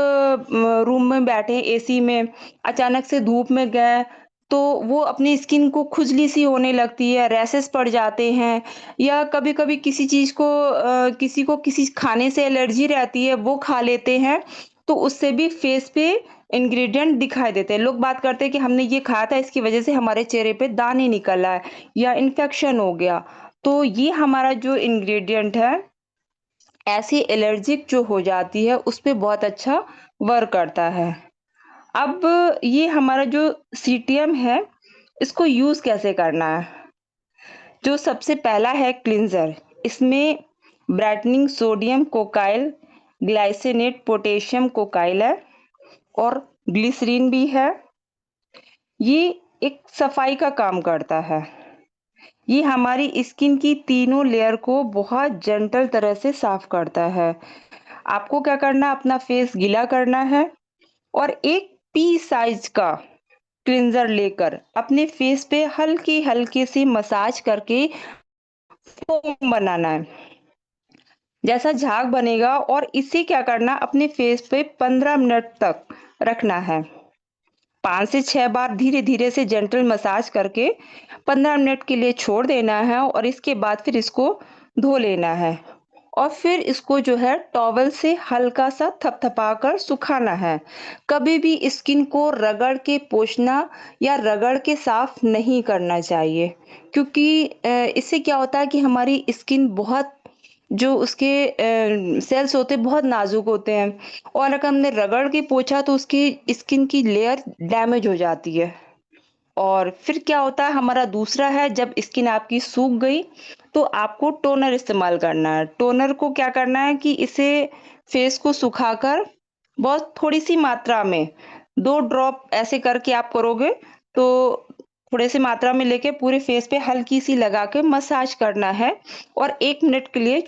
रूम में बैठे एसी में, अचानक से धूप में गए, तो वो अपनी स्किन को खुजली सी होने लगती है, रैशेस पड़ जाते हैं या कभी-कभी किसी को किसी खाने से एलर्जी रहती है, वो खा लेते हैं, तो उससे भी फेस पे इंग्रेडिएंट दिखाई देते हैं। लोग बात करते हैं कि हमने ये खाया था इसकी वज़ह से हमारे चेहरे पे दाने निकल आए या इन्फेक्शन हो गया। तो ये हमारा जो इंग्रेडिएंट है, ऐसी एलर्जिक जो हो जाती है उस पे बहुत अच्छा वर्क करता है। अब ये हमारा जो सीटीएम है, इसको यूज़ कैसे करना है? जो सबसे पहला है क्लींजर, इसमें ब्राइटनिंग सोडियम कोकाइल, ग्लाइसिनेट पोटेशियम कोकाइल है और ग्लिसरीन भी है। ये एक सफाई का काम करता है। ये हमारी स्किन की तीनों लेयर को बहुत जेंटल तरह से साफ करता है। आपको क्या करना है, अपना फेस गीला करना है और एक पी साइज का क्लींजर लेकर अपने फेस पे हल्की-हल्की सी मसाज करके फोम बनाना है। जैसा झाग बनेगा और इसे क्या करना अपने फेस पे 15 मिनट तक रखना है। 5 से 6 बार धीरे-धीरे से जेंटल मसाज करके 15 मिनट के लिए छोड़ देना है और इसके बाद फिर इसको धो लेना है। और फिर इसको जो है टॉवल से हल्का-सा थपथपाकर सुखाना है। कभी भी स्किन को रगड़ के पोंछना या रगड़ के साफ नहीं करना चाहिए, क्योंकि इससे क्या होता है कि हमारी स्किन बहुत जो उसके सेल्स होते हैं बहुत नाजुक होते हैं और अगर हमने रगड़ के पोंछा तो उसकी स्किन की लेयर डैमेज हो जाती है। और फिर क्या होता है हमारा दूसरा है जब स्किन आपकी सूख गई तो आपको टोनर इस्तेमाल करना है। टोनर को क्या करना है कि इसे फेस को सुखाकर बहुत थोड़ी-सी मात्रा में 2 ड्रॉप ऐसे करके आप करोगे तो थोड़े से मात्रा में लेके पूरे फेस पे हल्की-सी लगा के मसाज करना है और 1 मिनट के लिए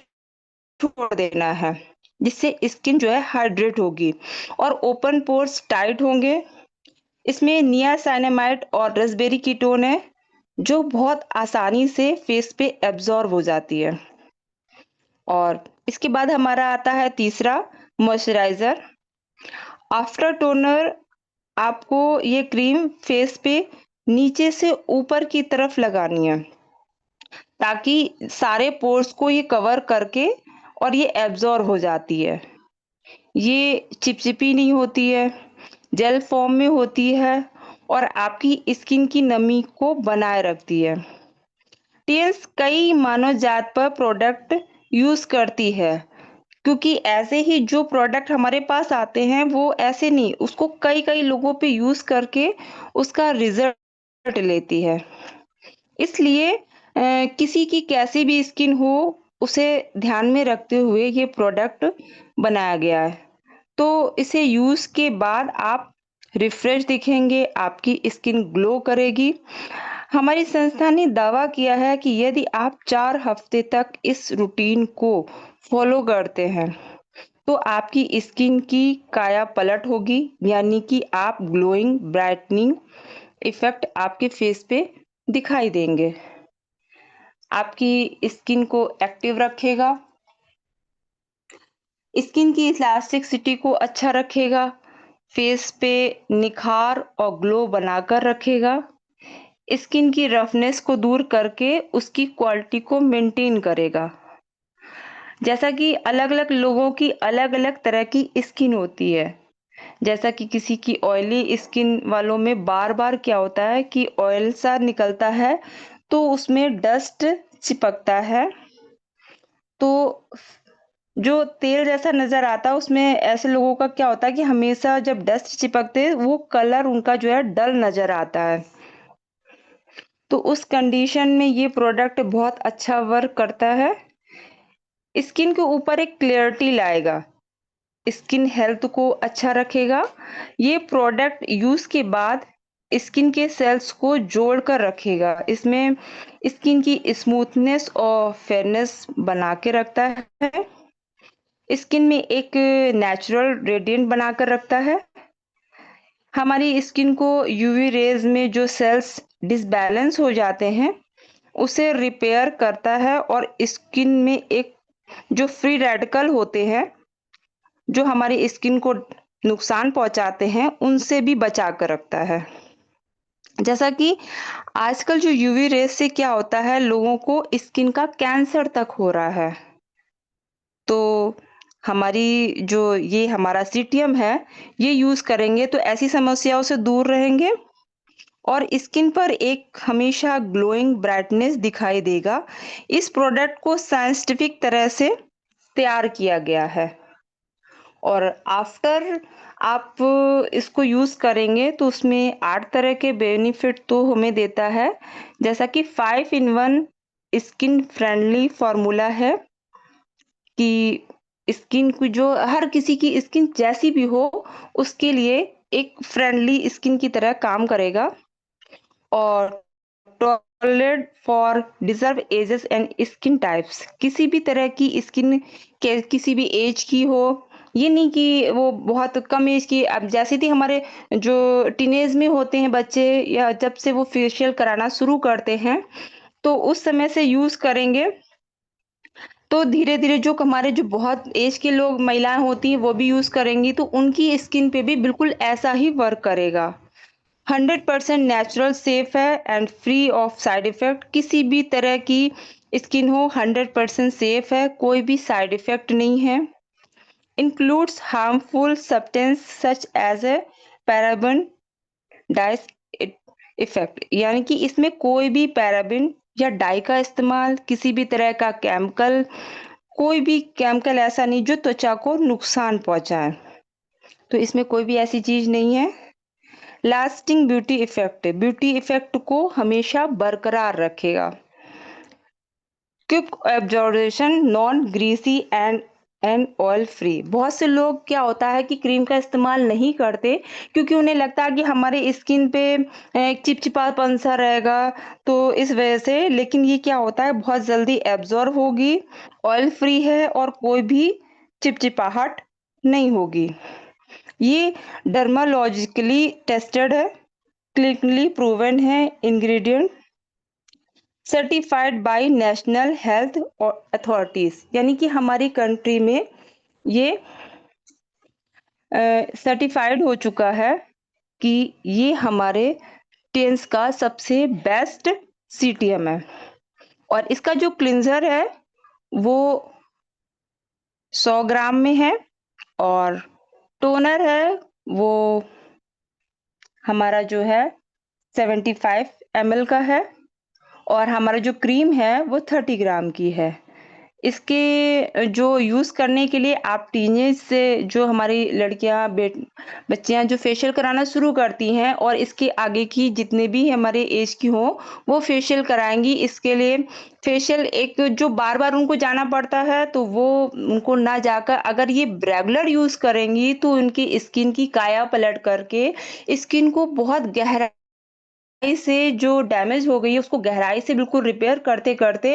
छोड़ देना है, जिससे स्किन जो है हाइड्रेट होगी और ओपन पोर्स टाइट होंगे। इसमें नियासिनामाइड और रास्पबेरी कीटोन है, जो बहुत आसानी से फेस पे एब्ज़ॉर्ब हो जाती है। और इसके बाद हमारा आता है तीसरा मॉइस्चराइज़र। आफ्टर टोनर आपको ये क्रीम फेस पे नीचे से ऊपर की तरफ लगानी है, ताकि सारे पोर्स को ये कवर करके और ये एब्ज़ॉर्ब हो जाती है। ये चिपचिपी नहीं होती है, जेल फॉर्म में होती है और आपकी स्किन की नमी को बनाए रखती है। टीएल्स कई मानव जात पर प्रोडक्ट यूज़ करती है, क्योंकि ऐसे ही जो प्रोडक्ट हमारे पास आते हैं वो ऐसे नहीं, उसको कई-कई लोगों पे यूज़ करके उसका रिज़ल्ट लेती है। इसलिए किसी की कैसी भी स्किन हो, उसे ध्यान में रखते हुए ये प्रोडक्ट बनाया गया है। तो इसे यूज़ के बाद आप रिफ्रेश दिखेंगे, आपकी स्किन ग्लो करेगी। हमारी संस्था ने दावा किया है कि यदि आप 4 हफ्ते तक इस रूटीन को फॉलो करते हैं, तो आपकी स्किन की काया पलट होगी, यानी कि आप ग्लोइंग, ब्राइटनिंग इफ़ेक्ट आपके फेस पे दिखाई देंगे। आपकी स्किन को एक्टिव रखेगा। स्किन की इलास्टिसिटी को अच्छा रखेगा, फेस पे निखार और ग्लो बनाकर रखेगा, स्किन की रफनेस को दूर करके उसकी क्वालिटी को मेंटेन करेगा। जैसा कि अलग-अलग लोगों की अलग-अलग तरह की स्किन होती है। जैसा कि किसी की ऑयली स्किन वालों में बार-बार क्या होता है कि ऑयल सा निकलता है, तो उसमें डस्ट चिपकता है। तो जो तेल जैसा नज़र आता है उसमें ऐसे लोगों का क्या होता है कि हमेशा जब डस्ट चिपकते हैं वो कलर उनका जो है डल नज़र आता है। तो उस कंडीशन में ये प्रोडक्ट बहुत अच्छा वर्क करता है। स्किन के ऊपर एक क्लैरिटी लाएगा, स्किन हेल्थ को अच्छा रखेगा। ये प्रोडक्ट यूज़ के बाद स्किन के सेल्स को जोड़कर रखेगा। इसमें स्किन की स्मूथनेस और फेयरनेस बना के रखता है। स्किन में एक नेचुरल रेडिएंट बनाकर रखता है। हमारी स्किन को यूवी रेज में जो सेल्स डिसबैलेंस हो जाते हैं, उसे रिपेयर करता है और स्किन में एक जो फ्री रेडिकल होते हैं, जो हमारी स्किन को नुकसान पहुंचाते हैं, उनसे भी बचा कर रखता है। जैसा कि आजकल जो यूवी रेस से क्या होता है, लोगों को स्किन का कैंसर तक हो रहा है। तो हमारी जो ये हमारा सीटीएम है, ये यूज़ करेंगे तो ऐसी समस्याओं से दूर रहेंगे और स्किन पर एक हमेशा ग्लोइंग ब्राइटनेस दिखाई देगा। इस प्रोडक्ट को साइंटिफिक तरह से तैयार किया गया है और आफ्टर आप इसको यूज़ करेंगे तो उसमें 8 तरह के बेनिफिट तो हमें देता है। जैसा कि 5 इन 1 स्किन फ्रेंडली फ़ॉर्मूला है कि स्किन की जो हर किसी की स्किन जैसी भी हो, उसके लिए एक फ्रेंडली स्किन की तरह काम करेगा और tolerate for deserve ages and skin types. किसी भी तरह की स्किन के किसी भी एज की हो, ये नहीं कि वो बहुत कम एज की। अब जैसे कि हमारे जो टीनेज में होते हैं बच्चे या जब से वो फेशियल कराना शुरू करते हैं, तो उस समय से यूज़ करेंगे, तो धीरे-धीरे जो हमारे जो बहुत एज के लोग महिलाएँ होती हैं, वो भी यूज़ करेंगी, तो उनकी स्किन पे भी बिल्कुल ऐसा ही वर्क करेगा। 100% नेचुरल सेफ है and free of side effect. किसी भी तरह की स्किन हो, 100% सेफ है, कोई भी साइड इफेक्ट नहीं है। Includes harmful substance such as a paraben dyes effect, यानी कि इसमें कोई भी पैराबिन या डाई का इस्तेमाल, किसी भी तरह का केमिकल, कोई भी केमिकल ऐसा नहीं जो त्वचा को नुकसान पहुंचाए। तो इसमें कोई भी ऐसी चीज नहीं है। लास्टिंग ब्यूटी इफेक्ट को हमेशा बरकरार रखेगा। Quick absorption, non greasy and oil free. बहुत से लोग क्या होता है कि क्रीम का इस्तेमाल नहीं करते क्योंकि उन्हें लगता है कि हमारे स्किन पे एक चिपचिपापन सा रहेगा, तो इस वजह से। लेकिन ये क्या होता है, बहुत जल्दी एब्जॉर्ब होगी, ऑयल फ्री है और कोई भी चिपचिपाहट नहीं होगी। ये डर्मालॉजिकली टेस्टेड है, क्लिनिकली प्रूवन है, ingredient certified by national health authorities, यानी कि हमारी कंट्री में ये सर्टिफाइड हो चुका है कि ये हमारे टेंस का सबसे बेस्ट सीटीएम है। और इसका जो क्लिंजर है वो 100 ग्राम में है और टोनर है वो हमारा जो है 75 ml का है और हमारा जो क्रीम है वो 30 ग्राम की है। इसके जो यूज़ करने के लिए आप टीनेज से जो हमारी लड़कियां बच्चियां जो फेशियल कराना शुरू करती हैं और इसके आगे की जितने भी हमारे एज की हो, वो फेशियल कराएंगी। इसके लिए फेशियल एक जो बार बार उनको जाना पड़ता है, तो वो उनको ना जाकर अगर ये रेगुलर यूज़ करेंगी तो उनकी स्किन की काया पलट करके स्किन को बहुत गहरा से जो डैमेज हो गई है उसको गहराई से बिल्कुल रिपेयर करते-करते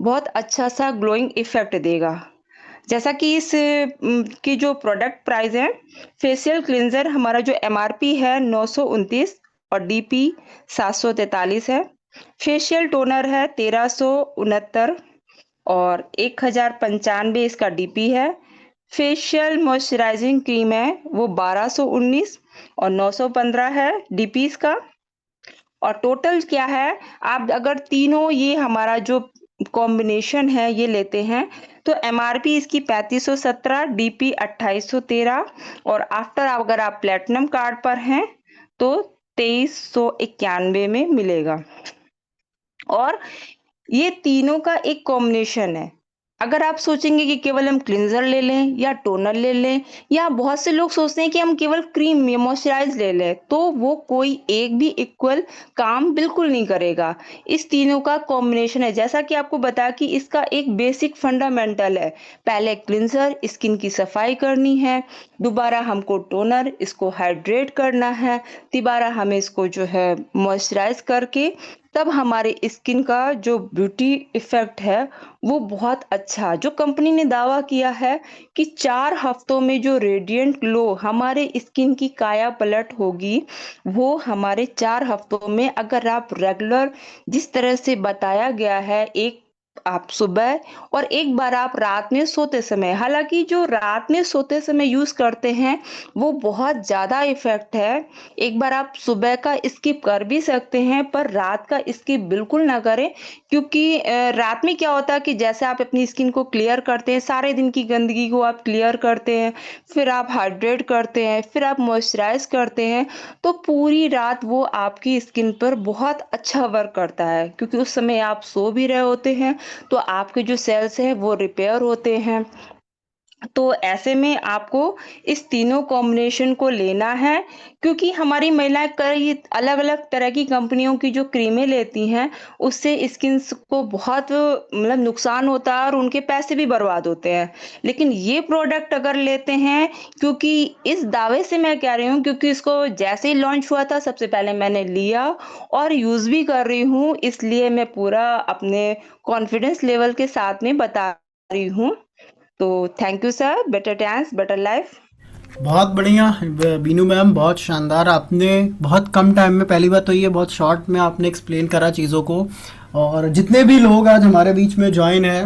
बहुत अच्छा-सा ग्लोइंग इफ़ेक्ट देगा। जैसा कि इस की जो प्रोडक्ट प्राइस है, फेशियल क्लींजर हमारा जो एमआरपी है 929 और डीपी 743 है। फेशियल टोनर है 1369 और 1095 इसका डीपी है। फेशियल मॉइस्चराइजिंग क्रीम है वो 1219 और 915 है डीपीस का। और टोटल क्या है, आप अगर तीनों ये हमारा जो कॉम्बिनेशन है ये लेते हैं तो एमआरपी इसकी 3517, डीपी 2813 और आफ्टर अगर आप प्लेटिनम कार्ड पर हैं तो 2391 में मिलेगा। और ये तीनों का एक कॉम्बिनेशन है। अगर आप सोचेंगे कि केवल हम क्लींजर ले लें या टोनर ले लें, या बहुत से लोग सोचते हैं कि हम केवल क्रीम या मॉइस्चराइज ले लें, तो वो कोई एक भी इक्वल काम बिल्कुल नहीं करेगा। इस तीनों का कॉम्बिनेशन है। जैसा कि आपको बताया कि इसका एक बेसिक फंडामेंटल है, पहले क्लींजर स्किन की सफाई करनी है, दोबारा हमको टोनर इसको हाइड्रेट करना है, तिबारा हमें इसको जो है मॉइस्चराइज करके तब हमारे स्किन का जो ब्यूटी इफेक्ट है वो बहुत अच्छा, जो कंपनी ने दावा किया है कि 4 हफ्तों में जो रेडिएंट ग्लो हमारे स्किन की काया पलट होगी, वो हमारे 4 हफ्तों में अगर आप रेगुलर जिस तरह से बताया गया है, एक आप सुबह और एक बार आप रात में सोते समय, हालांकि जो रात में सोते समय यूज करते हैं वो बहुत ज्यादा इफेक्ट है। एक बार आप सुबह का स्किप कर भी सकते हैं पर रात का स्किप बिल्कुल ना करें, क्योंकि रात में क्या होता है कि जैसे आप अपनी स्किन को क्लियर करते हैं, सारे दिन की गंदगी को आप क्लियर करते हैं, फिर आप हाइड्रेट करते हैं, फिर आप मॉइस्चराइज करते हैं, तो पूरी रात वो आपकी स्किन पर बहुत अच्छा वर्क करता है, क्योंकि उस समय आप सो भी रहे होते हैं तो आपके जो सेल्स हैं वो रिपेयर होते हैं। तो ऐसे में आपको इस तीनों कॉम्बिनेशन को लेना है, क्योंकि हमारी महिलाएं कई अलग-अलग तरह की कंपनियों की जो क्रीमें लेती हैं, उससे स्किन को बहुत मतलब नुकसान होता है और उनके पैसे भी बर्बाद होते हैं। लेकिन ये प्रोडक्ट अगर लेते हैं, क्योंकि इस दावे से मैं कह रही हूँ, क्योंकि इसको जैसे ही लॉन्च हुआ था सबसे पहले मैंने लिया और यूज़ भी कर रही हूँ, इसलिए मैं पूरा अपने कॉन्फिडेंस लेवल के साथ में बता रही हूँ। तो thank you sir, better dance better life. बहुत बढ़िया बीनू मैम, बहुत शानदार। आपने बहुत कम टाइम में, पहली बात तो ये बहुत शॉर्ट में आपने एक्सप्लेन करा चीज़ों को। और जितने भी लोग आज हमारे बीच में ज्वाइन है,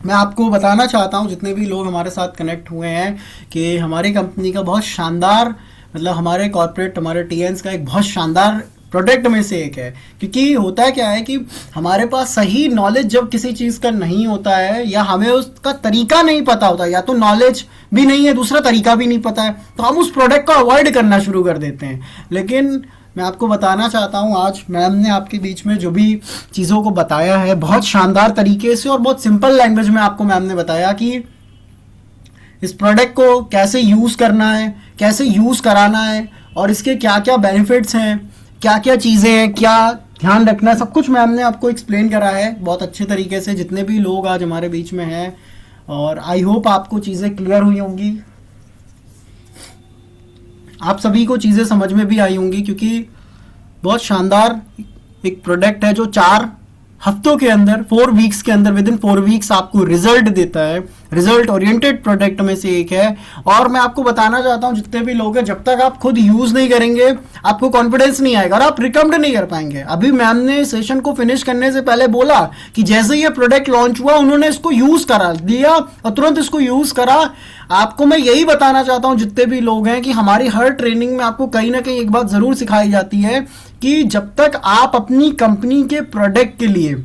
मैं आपको बताना चाहता हूँ, जितने भी लोग हमारे साथ कनेक्ट हुए हैं, कि हमारी कंपनी का बहुत शानदार, मतलब हमारे कॉर्पोरेट, हमारे टीएन्स का एक बहुत शानदार प्रोडक्ट में से एक है। क्योंकि होता क्या है कि हमारे पास सही नॉलेज जब किसी चीज़ का नहीं होता है, या हमें उसका तरीका नहीं पता होता, या तो नॉलेज भी नहीं है, दूसरा तरीका भी नहीं पता है, तो हम उस प्रोडक्ट को अवॉइड करना शुरू कर देते हैं। लेकिन मैं आपको बताना चाहता हूँ, आज मैम ने आपके बीच में जो भी चीज़ों को बताया है, बहुत शानदार तरीके से और बहुत सिंपल लैंग्वेज में आपको मैम ने बताया कि इस प्रोडक्ट को कैसे यूज़ करना है, कैसे यूज़ कराना है, और इसके क्या क्या बेनिफिट्स हैं, क्या क्या चीज़ें हैं, क्या ध्यान रखना है, सब कुछ मैम ने आपको एक्सप्लेन करा है बहुत अच्छे तरीके से। जितने भी लोग आज हमारे बीच में हैं, और आई होप आपको चीज़ें क्लियर हुई होंगी, आप सभी को चीज़ें समझ में भी आई होंगी, क्योंकि बहुत शानदार एक प्रोडक्ट है जो 4 हफ्तों के अंदर, 4 वीक्स के अंदर, विद इन 4 वीक्स आपको रिजल्ट देता है। रिजल्ट ओरिएंटेड प्रोडक्ट में से एक है। और मैं आपको बताना चाहता हूँ, जितने भी लोग हैं, जब तक आप खुद यूज़ नहीं करेंगे आपको कॉन्फिडेंस नहीं आएगा और आप रिकमेंड नहीं कर पाएंगे। अभी मैम ने सेशन को फिनिश करने से पहले बोला कि जैसे ही ये प्रोडक्ट लॉन्च हुआ उन्होंने इसको यूज़ करा लिया और तुरंत इसको यूज़ करा। आपको मैं यही बताना चाहता हूँ, जितने भी लोग हैं, कि हमारी हर ट्रेनिंग में आपको कहीं ना कहीं एक बात ज़रूर सिखाई जाती है कि जब तक आप अपनी कंपनी के प्रोडक्ट के लिए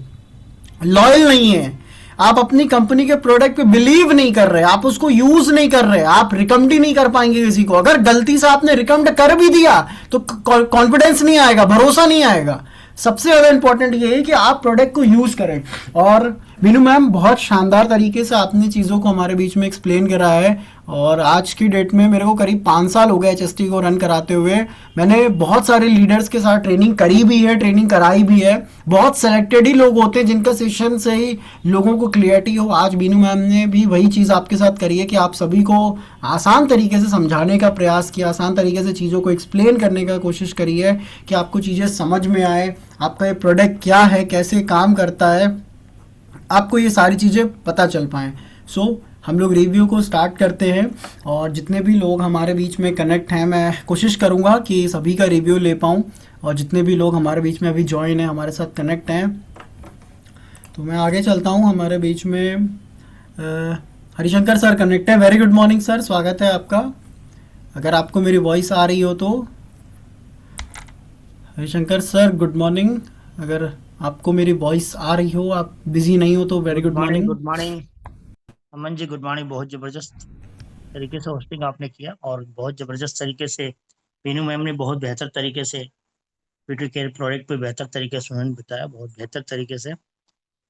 लॉयल नहीं है, आप अपनी कंपनी के प्रोडक्ट पे बिलीव नहीं कर रहे, आप उसको यूज नहीं कर रहे, आप रिकमेंड ही नहीं कर पाएंगे किसी को। अगर गलती से आपने रिकमेंड कर भी दिया तो कॉन्फिडेंस नहीं आएगा, भरोसा नहीं आएगा। सबसे ज्यादा इंपॉर्टेंट ये है कि आप प्रोडक्ट को यूज करें। और मीनू मैम, बहुत शानदार तरीके से आपने चीज़ों को हमारे बीच में एक्सप्लेन करा है। और आज की डेट में मेरे को करीब 5 साल हो गए HST को रन कराते हुए। मैंने बहुत सारे लीडर्स के साथ ट्रेनिंग करी भी है, ट्रेनिंग कराई भी है। बहुत सेलेक्टेड ही लोग होते हैं जिनका सेशन से ही लोगों को क्लियरिटी हो। आज बीनू मैम ने भी वही चीज़ आपके साथ करी है कि आप सभी को आसान तरीके से समझाने का प्रयास किया, आसान तरीके से चीज़ों को एक्सप्लेन करने का कोशिश करी है कि आपको चीज़ें समझ में आए, आपका ये प्रोडक्ट क्या है, कैसे काम करता है, आपको ये सारी चीज़ें पता चल पाएँ। सो हम लोग रिव्यू को स्टार्ट करते हैं। और जितने भी लोग हमारे बीच में कनेक्ट हैं, मैं कोशिश करूँगा कि सभी का रिव्यू ले पाऊँ। और जितने भी लोग हमारे बीच में अभी ज्वाइन हैं, हमारे साथ कनेक्ट हैं, तो मैं आगे चलता हूँ। हमारे बीच में हरिशंकर सर कनेक्ट है। वेरी गुड मॉर्निंग सर, स्वागत है आपका। अगर आपको मेरी वॉइस आ रही हो तो हरिशंकर सर गुड मॉर्निंग। अगर आपको मेरी वॉइस आ रही हो, आप बिजी नहीं हो तो very good morning. Good morning Aman ji, good morning. बहुत जबरदस्त तरीके से होस्टिंग आपने किया और बहुत जबरदस्त तरीके से मीनू मैम ने बहुत बेहतर तरीके से ब्यूटी केयर प्रोडक्ट पे बेहतर तरीके से उन्होंने बताया, बहुत बेहतर तरीके से।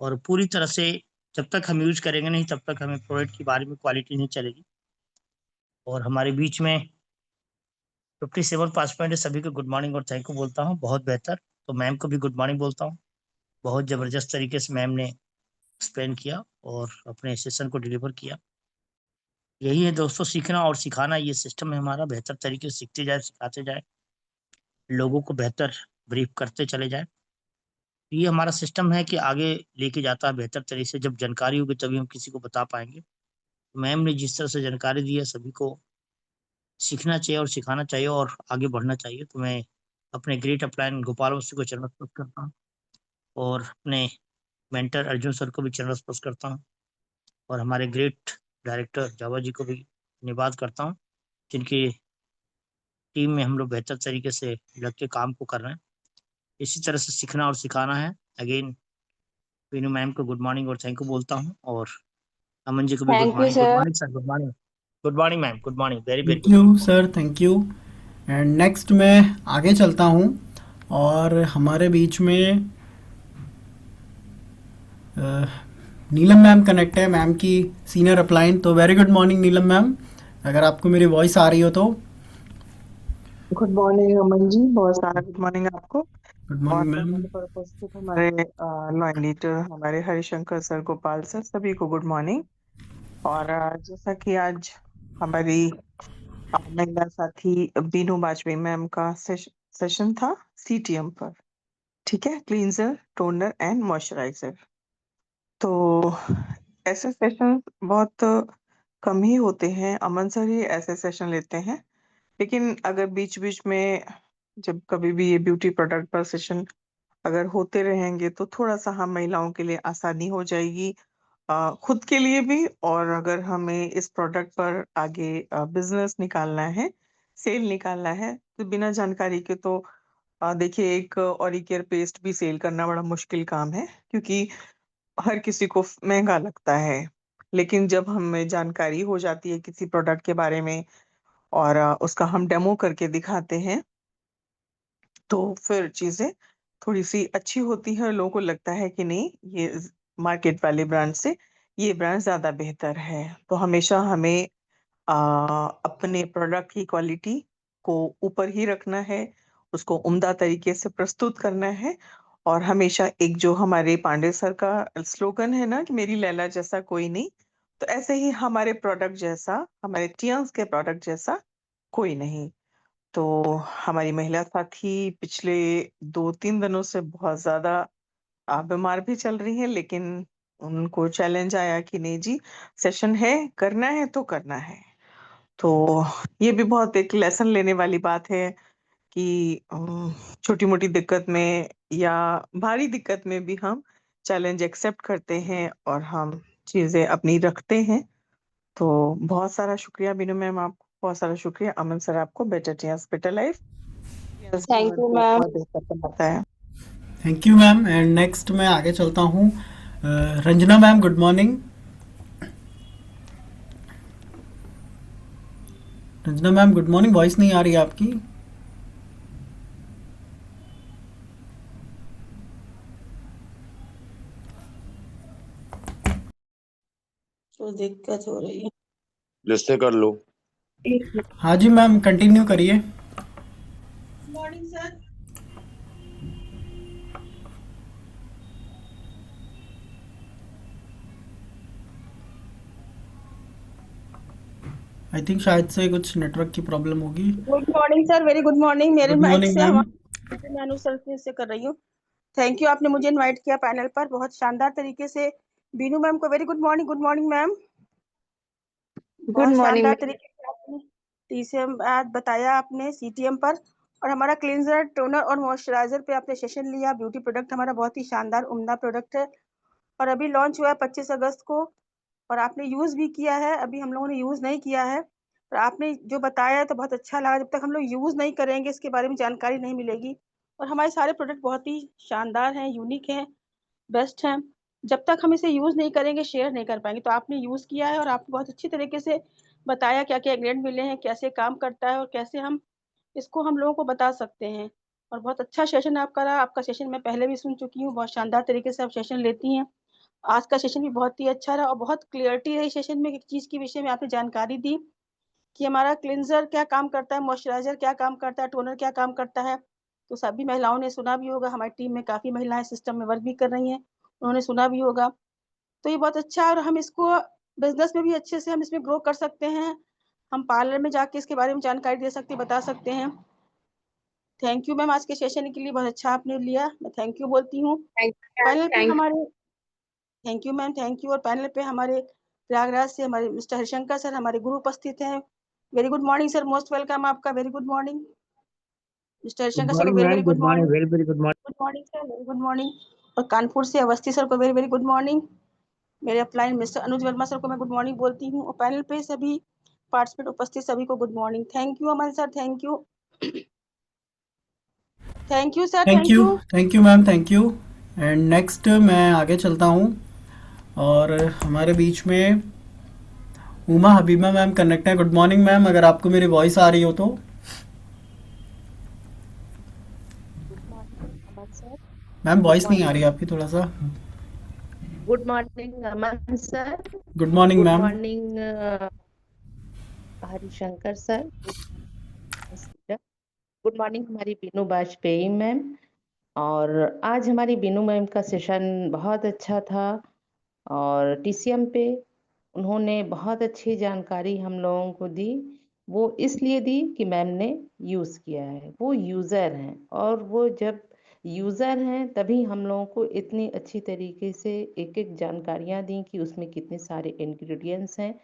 और पूरी तरह से जब तक हम यूज करेंगे नहीं तब तक हमें प्रोडक्ट के बारे में क्वालिटी नहीं चलेगी। और हमारे बीच में 57 पार्टिसिपेंट है, सभी को गुड मॉर्निंग और थैंक यू बोलता हूँ, बहुत बेहतर। तो मैम को भी गुड मॉर्निंग बोलता हूँ। बहुत जबरदस्त तरीके से मैम ने एक्सप्लेन किया और अपने सेशन को डिलीवर किया। यही है दोस्तों, सीखना और सिखाना, ये सिस्टम है हमारा। बेहतर तरीके से सीखते जाए, सिखाते जाए, लोगों को बेहतर ब्रीफ करते चले जाए। ये हमारा सिस्टम है कि आगे लेके जाता है बेहतर तरीके से। जब जानकारी होगी तभी हम किसी को बता पाएंगे। मैम ने जिस तरह से जानकारी दी है, सभी को सीखना चाहिए और सिखाना चाहिए और आगे बढ़ना चाहिए। तो मैं अपने ग्रेट अपलाइन गोपाल वस्तु को चरण स्पर्श करता हूँ और अपने मेंटर अर्जुन सर को भी चरण स्पर्श करता हूँ और हमारे ग्रेट डायरेक्टर जावा जी को भी धन्यवाद करता हूँ, जिनकी टीम में हम लोग बेहतर तरीके से लग के काम को कर रहे हैं। इसी तरह से सीखना और सिखाना है। अगेन वीनू मैम को गुड मॉर्निंग और थैंक यू बोलता हूँ और अमन जी को भी good thank you morning. Good sir. Morning sir, good morning. Good morning ma'am, good morning, very very thank good you morning. Sir, thank you. And next मैं आगे चलता हूँ और हमारे बीच में अ, नीलम मैम कनेक्ट है, मैम की सीनियर अपलाइन। तो वेरी गुड मॉर्निंग नीलम मैम, अगर आपको मेरी वॉइस आ रही हो तो। गुड मॉर्निंग अमन जी, बहुत सारा गुड मॉर्निंग आपको। गुड और मॉर्निंग मैम। पैनल पर उपस्थित हमारे लॉ लीडर हमारे हरिशंकर सर, गोपाल सर, सभी को गुड मॉर्निंग। और जैसा कि आज हमारी महिला साथी बीनू बाजपेयी मैम का सेशन था सीटीएम पर, ठीक है, क्लींजर, टोनर एंड मॉइस्चराइजर। तो ऐसे सेशन बहुत कम ही होते हैं, अमन सर ही ऐसे सेशन लेते हैं। लेकिन अगर बीच बीच में जब कभी भी ये ब्यूटी प्रोडक्ट पर सेशन अगर होते रहेंगे तो थोड़ा सा हम महिलाओं के लिए आसानी हो जाएगी, खुद के लिए भी। और अगर हमें इस प्रोडक्ट पर आगे बिजनेस निकालना है, सेल निकालना है, तो बिना जानकारी के तो देखिए एक ऑरिकेयर पेस्ट भी सेल करना बड़ा मुश्किल काम है, क्योंकि हर किसी को महंगा लगता है। लेकिन जब हमें जानकारी हो जाती है किसी प्रोडक्ट के बारे में और उसका हम डेमो करके दिखाते हैं, तो फिर चीजें थोड़ी सी अच्छी होती है। लोगों को लगता है कि नहीं, ये मार्केट वाले ब्रांड से ये ब्रांड ज्यादा बेहतर है। तो हमेशा हमें अपने प्रोडक्ट की क्वालिटी को ऊपर ही रखना है, उसको उम्दा तरीके से प्रस्तुत करना है। और हमेशा एक जो हमारे पांडे सर का स्लोगन है ना कि मेरी लैला जैसा कोई नहीं, तो ऐसे ही हमारे प्रोडक्ट जैसा, हमारे टियंस के प्रोडक्ट जैसा कोई नहीं। तो हमारी महिला साथी पिछले 2-3 दिनों से बहुत ज्यादा बीमार भी चल रही है, लेकिन उनको चैलेंज आया कि नहीं जी, सेशन है, करना है तो करना है। तो ये भी बहुत एक लेसन लेने वाली बात है कि छोटी मोटी दिक्कत में या भारी दिक्कत में भी हम चैलेंज एक्सेप्ट करते हैं और हम चीजें अपनी रखते हैं। तो बहुत सारा शुक्रिया बीनू मैम, आपको बहुत सारा शुक्रिया। अमन सर आपको, बेटर टियंस बेटर लाइफ, टियंस थैंक जीवन यू को मैम। और बेहतर बनाता है। Thank you ma'am. And next मैं आगे चलता हूँ। Ranjana ma'am good morning. Ranjana ma'am good morning, voice नहीं आ रही है आपकी। तो दिक्कत हो रही है। जिससे कर लो। हाँ जी मैम, कंटिन्यू करिए। Morning sir. आई थिंक शायद से कुछ नेटवर्क की प्रॉब्लम होगी। Good morning sir, very good morning. मेरे गुड माइक मॉर्निंग से मैम। हमारे मैं अनुसर से कर रही हूँ। थैंक यू, आपने मुझे इनवाइट किया पैनल पर बहुत शानदार तरीके से। बीनू मैम को very good morning ma'am. Good बहुत मॉर्निंग शानदार मैम। तरीके से आपने टीसीएम बताया आपने सीटीएम पर, और हमारा क्लींजर, टोनर और मॉइस्चराइजर पे आपने सेशन लिया। ब्यूटी प्रोडक्ट हमारा बहुत ही शानदार उम्दा प्रोडक्ट है और अभी लॉन्च हुआ है 25 अगस्त को। और आपने यूज़ भी किया है। अभी हम लोगों ने यूज़ नहीं किया है, पर आपने जो बताया है तो बहुत अच्छा लगा। जब तक हम लोग यूज़ नहीं करेंगे, इसके बारे में जानकारी नहीं मिलेगी। और हमारे सारे प्रोडक्ट बहुत ही शानदार हैं, यूनिक हैं, बेस्ट हैं। जब तक हम इसे यूज़ नहीं करेंगे, शेयर नहीं कर पाएँगे। तो आपने यूज़ किया है और आपने बहुत अच्छी तरीके से बताया क्या-क्या इंग्रीडिएंट मिले हैं, कैसे काम करता है और कैसे हम इसको हम लोगों को बता सकते हैं। और बहुत अच्छा सेशन आपका रहा। आपका सेशन मैं पहले भी सुन चुकी हूँ, बहुत शानदार तरीके से आप सेशन लेती हैं। आज का सेशन भी बहुत ही अच्छा रहा और बहुत क्लैरिटी रही सेशन में, एक चीज़ के विषय में आपने जानकारी दी कि हमारा क्लींजर क्या काम करता है, मॉइस्चराइज़र क्या काम करता है, टोनर क्या काम करता है। तो सभी महिलाओं ने सुना भी होगा, हमारी टीम में काफ़ी महिलाएँ सिस्टम में वर्क भी कर रही हैं, उन्होंने सुना भी होगा। तो ये बहुत अच्छा है और हम इसको बिज़नेस में भी अच्छे से हम इसमें ग्रो कर सकते हैं। हम पार्लर में जाके इसके बारे में जानकारी दे सकते हैं, बता सकते हैं। थैंक यू मैम, आज के सेशन के लिए बहुत अच्छा आपने लिया। मैं थैंक यू बोलती हूँ। पैनल पे हमारे thank you ma'am, thank you. और पैनल पे हमारे प्रयागराज से हमारे मिस्टर हरिशंकर सर हमारे गुरु उपस्थित हैं। Very good morning sir, most welcome आपका। Very good morning mister good Harishankar sir को morning very ma'am, very good good morning, morning. Very very good morning. Good morning sir, very good morning. और कानपुर से अवस्थी सर को वेरी वेरी गुड मॉर्निंग। मेरे upline mister Anuj Verma sir को मैं गुड मॉर्निंग बोलती हूँ। और पैनल पे सभी पार्टिसिपेंट उपस्थित सभी को good morning. Thank you Aman sir, thank you. Thank you sir, thank you. Thank you ma'am, thank you. And next मैं आगे चलता हूँ और हमारे बीच में उमा हबीबा मैम कनेक्ट है। गुड मॉर्निंग मैम, अगर आपको मेरी वॉइस आ रही हो तो। Good morning Aman sir. Ma'am good voice नहीं आ रही मॉर्निंग। है आपकी, थोड़ा सा। Good morning Aman sir. Good morning good ma'am. Morning Harishankar sir. Good morning हमारी बीनू वाजपेयी मैम। और आज हमारी बीनू मैम का सेशन बहुत अच्छा था और टीसीएम पे उन्होंने बहुत अच्छी जानकारी हम लोगों को दी। वो इसलिए दी कि मैम ने यूज़ किया है, वो यूज़र हैं और वो जब यूज़र हैं तभी हम लोगों को इतनी अच्छी तरीके से एक एक जानकारियाँ दी कि उसमें कितने सारे इंग्रेडिएंट्स हैं।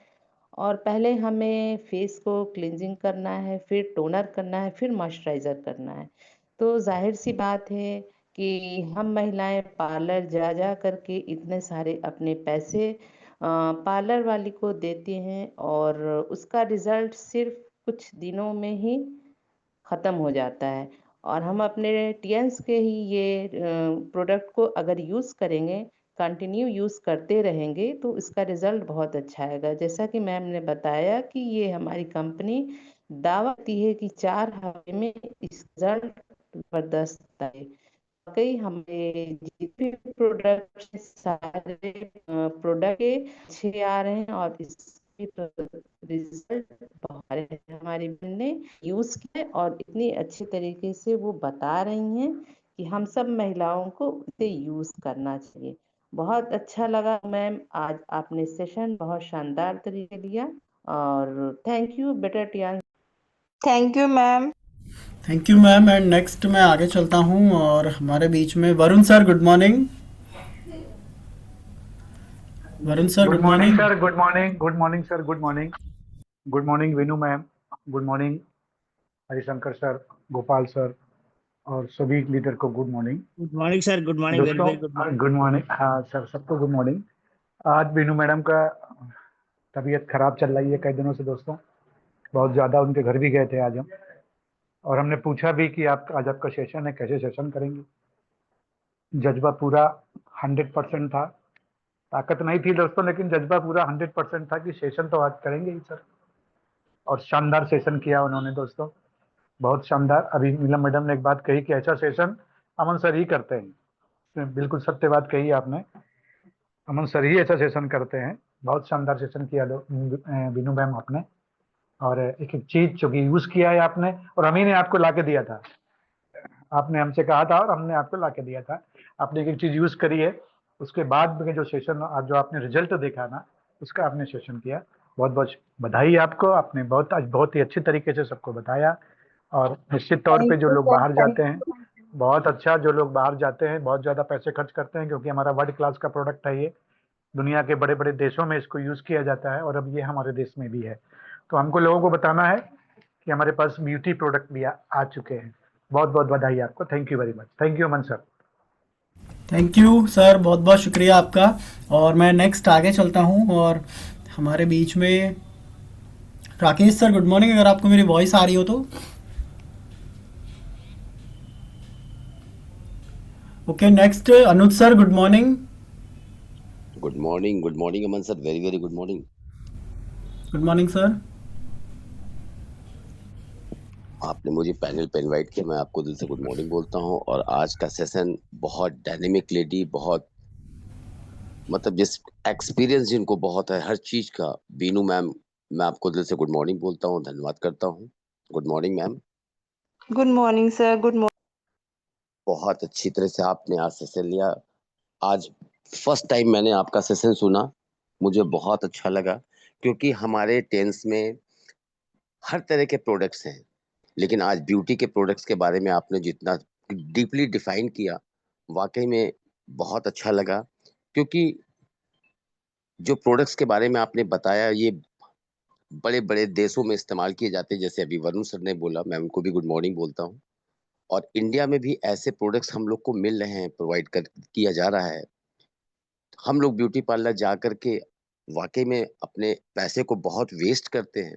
और पहले हमें फेस को क्लींजिंग करना है, फिर टोनर करना है, फिर मॉइस्चराइज़र करना है। तो जाहिर सी बात है कि हम महिलाएं पार्लर जा जा करके इतने सारे अपने पैसे पार्लर वाली को देते हैं और उसका रिजल्ट सिर्फ कुछ दिनों में ही ख़त्म हो जाता है। और हम अपने टियंस के ही ये प्रोडक्ट को अगर यूज़ करेंगे, कंटिन्यू यूज़ करते रहेंगे तो इसका रिज़ल्ट बहुत अच्छा आएगा। जैसा कि मैम ने बताया कि ये हमारी कंपनी दावा करती है कि 4 हफ्ते में इस रिज़ल्ट ज़बरदस्त आए। वाक़ई हमारे जितने भी प्रोडक्ट हैं सारे प्रोडक्ट अच्छे आ रहे हैं और इसके रिज़ल्ट हमारी बहन ने यूज़ किया है और इतनी अच्छी तरीके से वो बता रही हैं कि हम सब महिलाओं को इसे यूज़ करना चाहिए। बहुत अच्छा लगा मैम, आज आपने सेशन बहुत शानदार तरीके लिया और थैंक यू। बेटर टियान। Thank you ma'am. Thank you ma'am. And next मैं आगे चलता हूँ और हमारे बीच में Varun sir, good morning. Varun sir, good good morning morning. Sir, good morning, good morning sir, good morning, good morning Vinu ma'am, good morning Harishankar sir, Gopal sir और सभी लीडर को good morning. Good morning sir, good morning, very very good दोस्तों मॉर्निंग। Good morning. हाँ सर, सबको गुड मॉर्निंग। आज विनू मैडम का तबीयत खराब चल रही है कई दिनों से दोस्तों, बहुत ज़्यादा। उनके घर भी गए थे आज हम और हमने पूछा भी कि आप आज आपका सेशन है, कैसे सेशन करेंगे। जज्बा पूरा 100% था, ताकत नहीं थी दोस्तों, लेकिन जज्बा पूरा 100% था कि सेशन तो आज करेंगे ही सर। और शानदार सेशन किया उन्होंने दोस्तों, बहुत शानदार। अभी नीलम मैडम ने एक बात कही कि ऐसा सेशन अमन सर ही करते हैं, बिल्कुल सत्य बात कही आपने, अमन सर ही ऐसा सेशन करते हैं। बहुत शानदार सेशन किया बीनू मैम आपने, और एक एक चीज जो कि यूज किया है आपने, और हम ही ने आपको ला के दिया था। आपने हमसे कहा था और हमने आपको ला के दिया था। आपने एक एक चीज यूज करी है, उसके बाद में जो सेशन आज जो आपने रिजल्ट देखा ना, उसका आपने सेशन किया। बहुत बहुत बधाई आपको, आपने बहुत आज बहुत ही अच्छी तरीके से सबको बताया। और निश्चित तौर पे थैंक जो यू लोग सर, बाहर थैंक जाते हैं, बहुत अच्छा, जो लोग बाहर जाते हैं बहुत ज़्यादा पैसे खर्च करते हैं, क्योंकि हमारा वर्ल्ड क्लास का प्रोडक्ट है ये। दुनिया के बड़े बड़े देशों में इसको यूज़ किया जाता है और अब ये हमारे देश में भी है। तो हमको लोगों को बताना है कि हमारे पास ब्यूटी प्रोडक्ट भी आ चुके हैं। बहुत बहुत बधाई आपको। Thank you very much. Thank you Aman sir. Thank you sir, बहुत बहुत शुक्रिया आपका। और मैं नेक्स्ट आगे चलता हूँ, और हमारे बीच में राकेश सर, गुड मॉर्निंग, अगर आपको मेरी वॉइस आ रही हो तो। Okay, next Anuj sir, good morning. Good morning Aman sir, very very good morning. Good morning sir. आपने मुझे पैनल पे इनवाइट किया, मैं आपको दिल से गुड मॉर्निंग बोलता हूँ। और आज का सेशन बहुत डायनेमिक लेडी, बहुत मतलब जिस एक्सपीरियंस जिनको बहुत है हर चीज का, बीनू मैम, मैं आपको दिल से गुड मॉर्निंग बोलता हूँ, धन्यवाद करता हूँ। Good morning ma'am. Good morning sir. Good morning. बहुत अच्छी तरह से आपने आज सेशन लिया। आज फर्स्ट टाइम मैंने आपका सेशन सुना, मुझे बहुत अच्छा लगा, क्योंकि हमारे टेंस में हर तरह के प्रोडक्ट्स हैं, लेकिन आज ब्यूटी के प्रोडक्ट्स के बारे में आपने जितना डीपली डिफाइन किया, वाकई में बहुत अच्छा लगा। क्योंकि जो प्रोडक्ट्स के बारे में आपने बताया, ये बड़े बड़े देशों में इस्तेमाल किए जाते हैं, जैसे अभी वरुण सर ने बोला, मैं उनको भी गुड मॉर्निंग बोलता हूँ। और इंडिया में भी ऐसे प्रोडक्ट्स हम लोग को मिल रहे हैं, प्रोवाइड कर किया जा रहा है। हम लोग ब्यूटी पार्लर जा करके वाकई में अपने पैसे को बहुत वेस्ट करते हैं।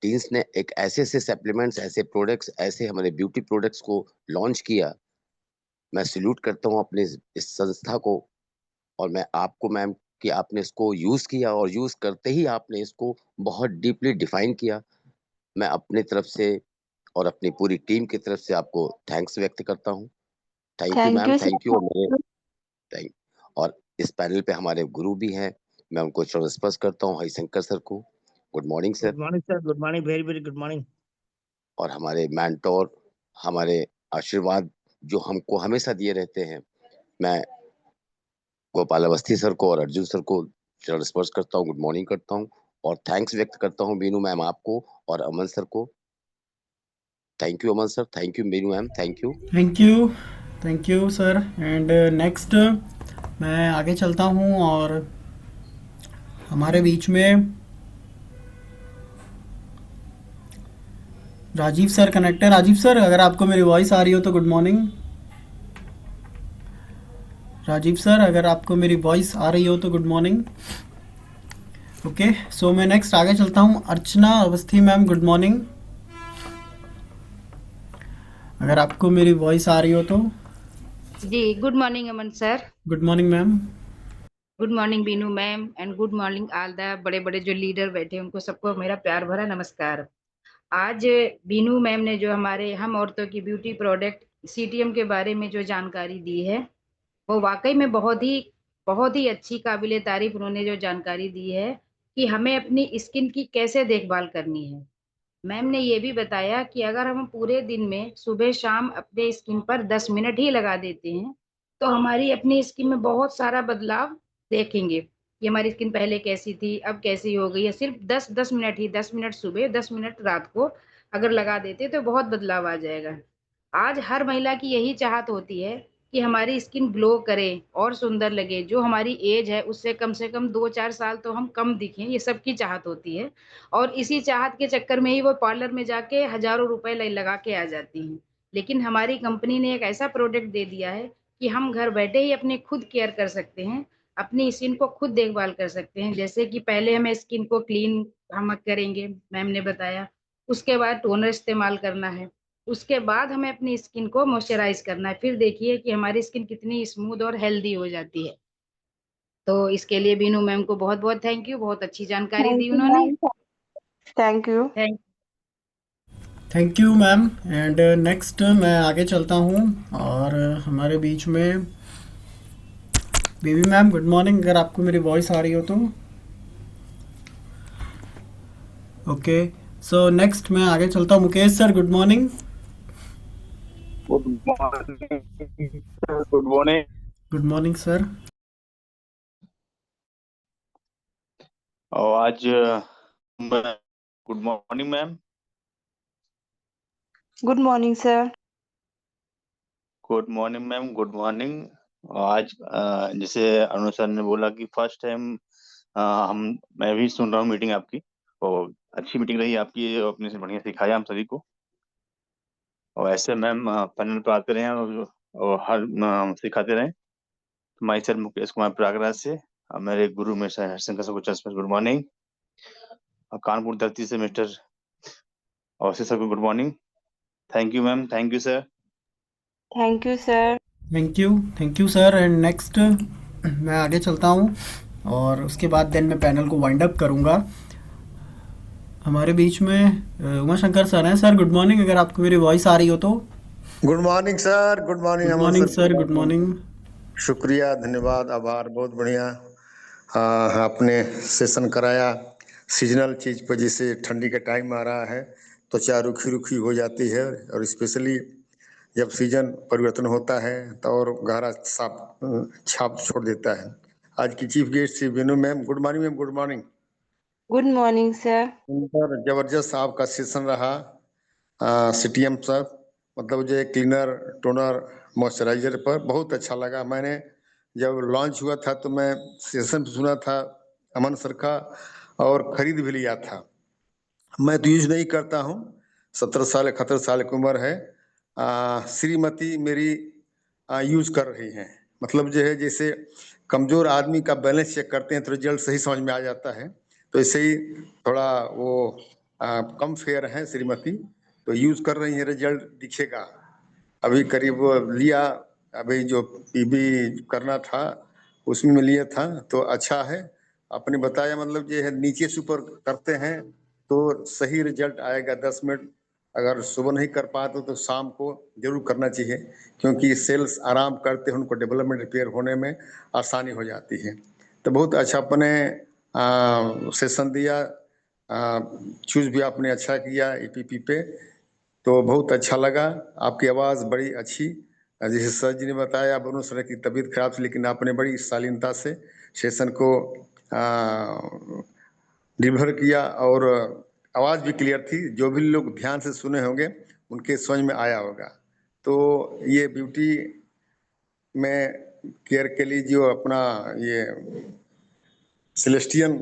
टीन्स ने एक ऐसे ऐसे सप्लीमेंट्स, ऐसे प्रोडक्ट्स, ऐसे हमारे ब्यूटी प्रोडक्ट्स को लॉन्च किया। मैं सैल्यूट करता हूँ अपने इस संस्था को, और मैं आपको मैम कि आपने इसको यूज किया, और यूज करते ही आपने इसको बहुत डीपली डिफाइन किया। मैं अपने तरफ से और अपनी पूरी टीम की तरफ से आपको थैंक्स व्यक्त करता हूँ। Thank you thank ma'am, you thank you. और मेरे सर। थैंक और इस पैनल पे हमारे गुरु भी हैं, मैं उनको चरण स्पर्श करता हूँ, हरिशंकर सर को। Good morning sir. Good morning sir, good morning, very very good morning. और हमारे मेंटोर, हमारे आशीर्वाद जो हमको हमेशा दिए रहते हैं, मैं गोपाल अवस्थी सर को और अर्जुन सर को चरण स्पर्श करता हूँ, गुड मॉर्निंग करता हूँ। और थैंक्स व्यक्त करता हूँ बीनू मैम आपको और अमन सर को। Thank you Aman sir, thank you Binu ma'am, thank you. Thank you sir. And next मैं आगे चलता हूँ, और हमारे बीच में राजीव सर कनेक्ट है। राजीव सर, अगर आपको मेरी वॉइस आ रही हो तो गुड मॉर्निंग। राजीव सर, अगर आपको मेरी वॉइस आ रही हो तो गुड मॉर्निंग। ओके, सो मैं नेक्स्ट आगे चलता हूँ। Archana Awasthi ma'am, good morning, अगर आपको मेरी वॉइस आ रही हो तो। जी, good morning Aman sir. Good morning ma'am. Good morning Binu ma'am and good morning all the बड़े बड़े जो लीडर बैठे हैं उनको सबको मेरा प्यार भरा नमस्कार। आज बीनू मैम ने जो हमारे हम औरतों की ब्यूटी प्रोडक्ट सीटीएम के बारे में जो जानकारी दी है, वो वाकई में बहुत ही अच्छी काबिले तारीफ उन्होंने जो जानकारी दी है कि हमें अपनी स्किन की कैसे देखभाल करनी है। मैम ने ये भी बताया कि अगर हम पूरे दिन में सुबह शाम अपने स्किन पर 10 मिनट ही लगा देते हैं, तो हमारी अपनी स्किन में बहुत सारा बदलाव देखेंगे कि हमारी स्किन पहले कैसी थी, अब कैसी हो गई है। सिर्फ 10-10 मिनट ही, 10 मिनट सुबह, 10 मिनट रात को अगर लगा देते तो बहुत बदलाव आ जाएगा। आज हर महिला की यही चाहत होती है कि हमारी स्किन ग्लो करे और सुंदर लगे। जो हमारी एज है उससे कम से कम 2-4 साल तो हम कम दिखें, ये सबकी चाहत होती है। और इसी चाहत के चक्कर में ही वो पार्लर में जाके हजारों रुपए लगा के आ जाती हैं। लेकिन हमारी कंपनी ने एक ऐसा प्रोडक्ट दे दिया है कि हम घर बैठे ही अपने खुद केयर कर सकते हैं, अपनी स्किन को खुद देखभाल कर सकते हैं। जैसे कि पहले हमें स्किन को क्लीन हम करेंगे, मैम ने बताया। उसके बाद टोनर इस्तेमाल करना है। उसके बाद हमें अपनी स्किन को मॉइस्चराइज करना है। फिर देखिए कि हमारी स्किन कितनी स्मूथ और हेल्दी हो जाती है। तो इसके लिए बीनू मैम को बहुत बहुत थैंक यू, बहुत अच्छी जानकारी थैंक दी यू उन्होंने। Ma'am. Thank you. Thank thank you ma'am. And next मैं आगे चलता हूँ, और हमारे बीच में बेबी मैम, गुड मॉर्निंग, अगर आपको मेरी वॉइस आ रही हो तो। ओके, सो नेक्स्ट मैं आगे चलता हूँ। Mukesh sir, good morning. Good morning sir, good morning. Good morning sir. और आज good morning ma'am. Good morning sir. Good morning ma'am, good morning. आज जैसे अरुण सर ने बोला कि फर्स्ट टाइम हम मैं भी सुन रहा हूँ मीटिंग आपकी, और अच्छी मीटिंग रही आपकी, अपने से बढ़िया सिखाया हम सभी को। और ऐसे मैम पैनल पर आते रहे और हर सिखाते रहे। माई सर मुकेश कुमार प्रयागराज से, मेरे गुरु मिस्टर हरिशंकर सर को चर्च में गुड मॉर्निंग, और कानपुर धरती से मिस्टर अवश्य सर को good morning. Thank you ma'am, thank you sir. Thank you sir. Thank you sir. And next मैं आगे चलता हूँ और उसके बाद देन मैं पैनल को वाइंड अप करूँगा। हमारे बीच में उमा शंकर सर हैं। सर गुड मॉर्निंग, अगर आपको मेरी वॉइस आ रही हो तो। Good morning sir, good morning. Good morning sir, good morning. शुक्रिया, धन्यवाद, आभार, बहुत बढ़िया आपने सेशन कराया। सीजनल चीज पर, जैसे ठंडी का टाइम आ रहा है तो त्वचा रुखी रुखी हो जाती है, और स्पेशली जब सीजन परिवर्तन होता है तो और गहरा छाप छोड़ देता है। आज की चीफ गेस्ट थी Binu ma'am. Good morning ma'am, good morning. Good morning sir. सुंदर जबरदस्त आपका सेशन रहा। सीटीएम सर, मतलब जो क्लीनर, टोनर, मॉइस्चराइजर पर बहुत अच्छा लगा। मैंने जब लॉन्च हुआ था तो मैं सेशन सुना था अमन सर का और खरीद भी लिया था। मैं तो यूज नहीं करता हूँ, 17 साल 71 साल की उम्र है। श्रीमती मेरी यूज कर रही हैं। मतलब जो है, जैसे कमजोर आदमी का बैलेंस चेक करते हैं तो रिजल्ट सही समझ में आ जाता है, तो ऐसे ही थोड़ा वो कम फेयर है श्रीमती, तो यूज कर रही है, रिजल्ट दिखेगा। अभी करीब लिया, अभी जो पीबी करना था उसमें लिया था तो अच्छा है। आपने बताया मतलब जो है नीचे से ऊपर करते हैं तो सही रिजल्ट आएगा। 10 मिनट अगर सुबह नहीं कर पाते तो शाम को जरूर करना चाहिए, क्योंकि सेल्स आराम करते हैं, उनको डेवलपमेंट रिपेयर होने में आसानी हो जाती है। तो बहुत अच्छा अपने सेशन दिया। चूज भी आपने अच्छा किया ईपीपी पे, तो बहुत अच्छा लगा। आपकी आवाज़ बड़ी अच्छी, जैसे सर जी ने बताया दोनों सर की तबीयत खराब थी, लेकिन आपने बड़ी शालीनता से सेशन को डिलीवर किया और आवाज़ भी क्लियर थी। जो भी लोग ध्यान से सुने होंगे उनके समझ में आया होगा। तो ये ब्यूटी में केयर के लिए जो अपना ये सेलेस्टियन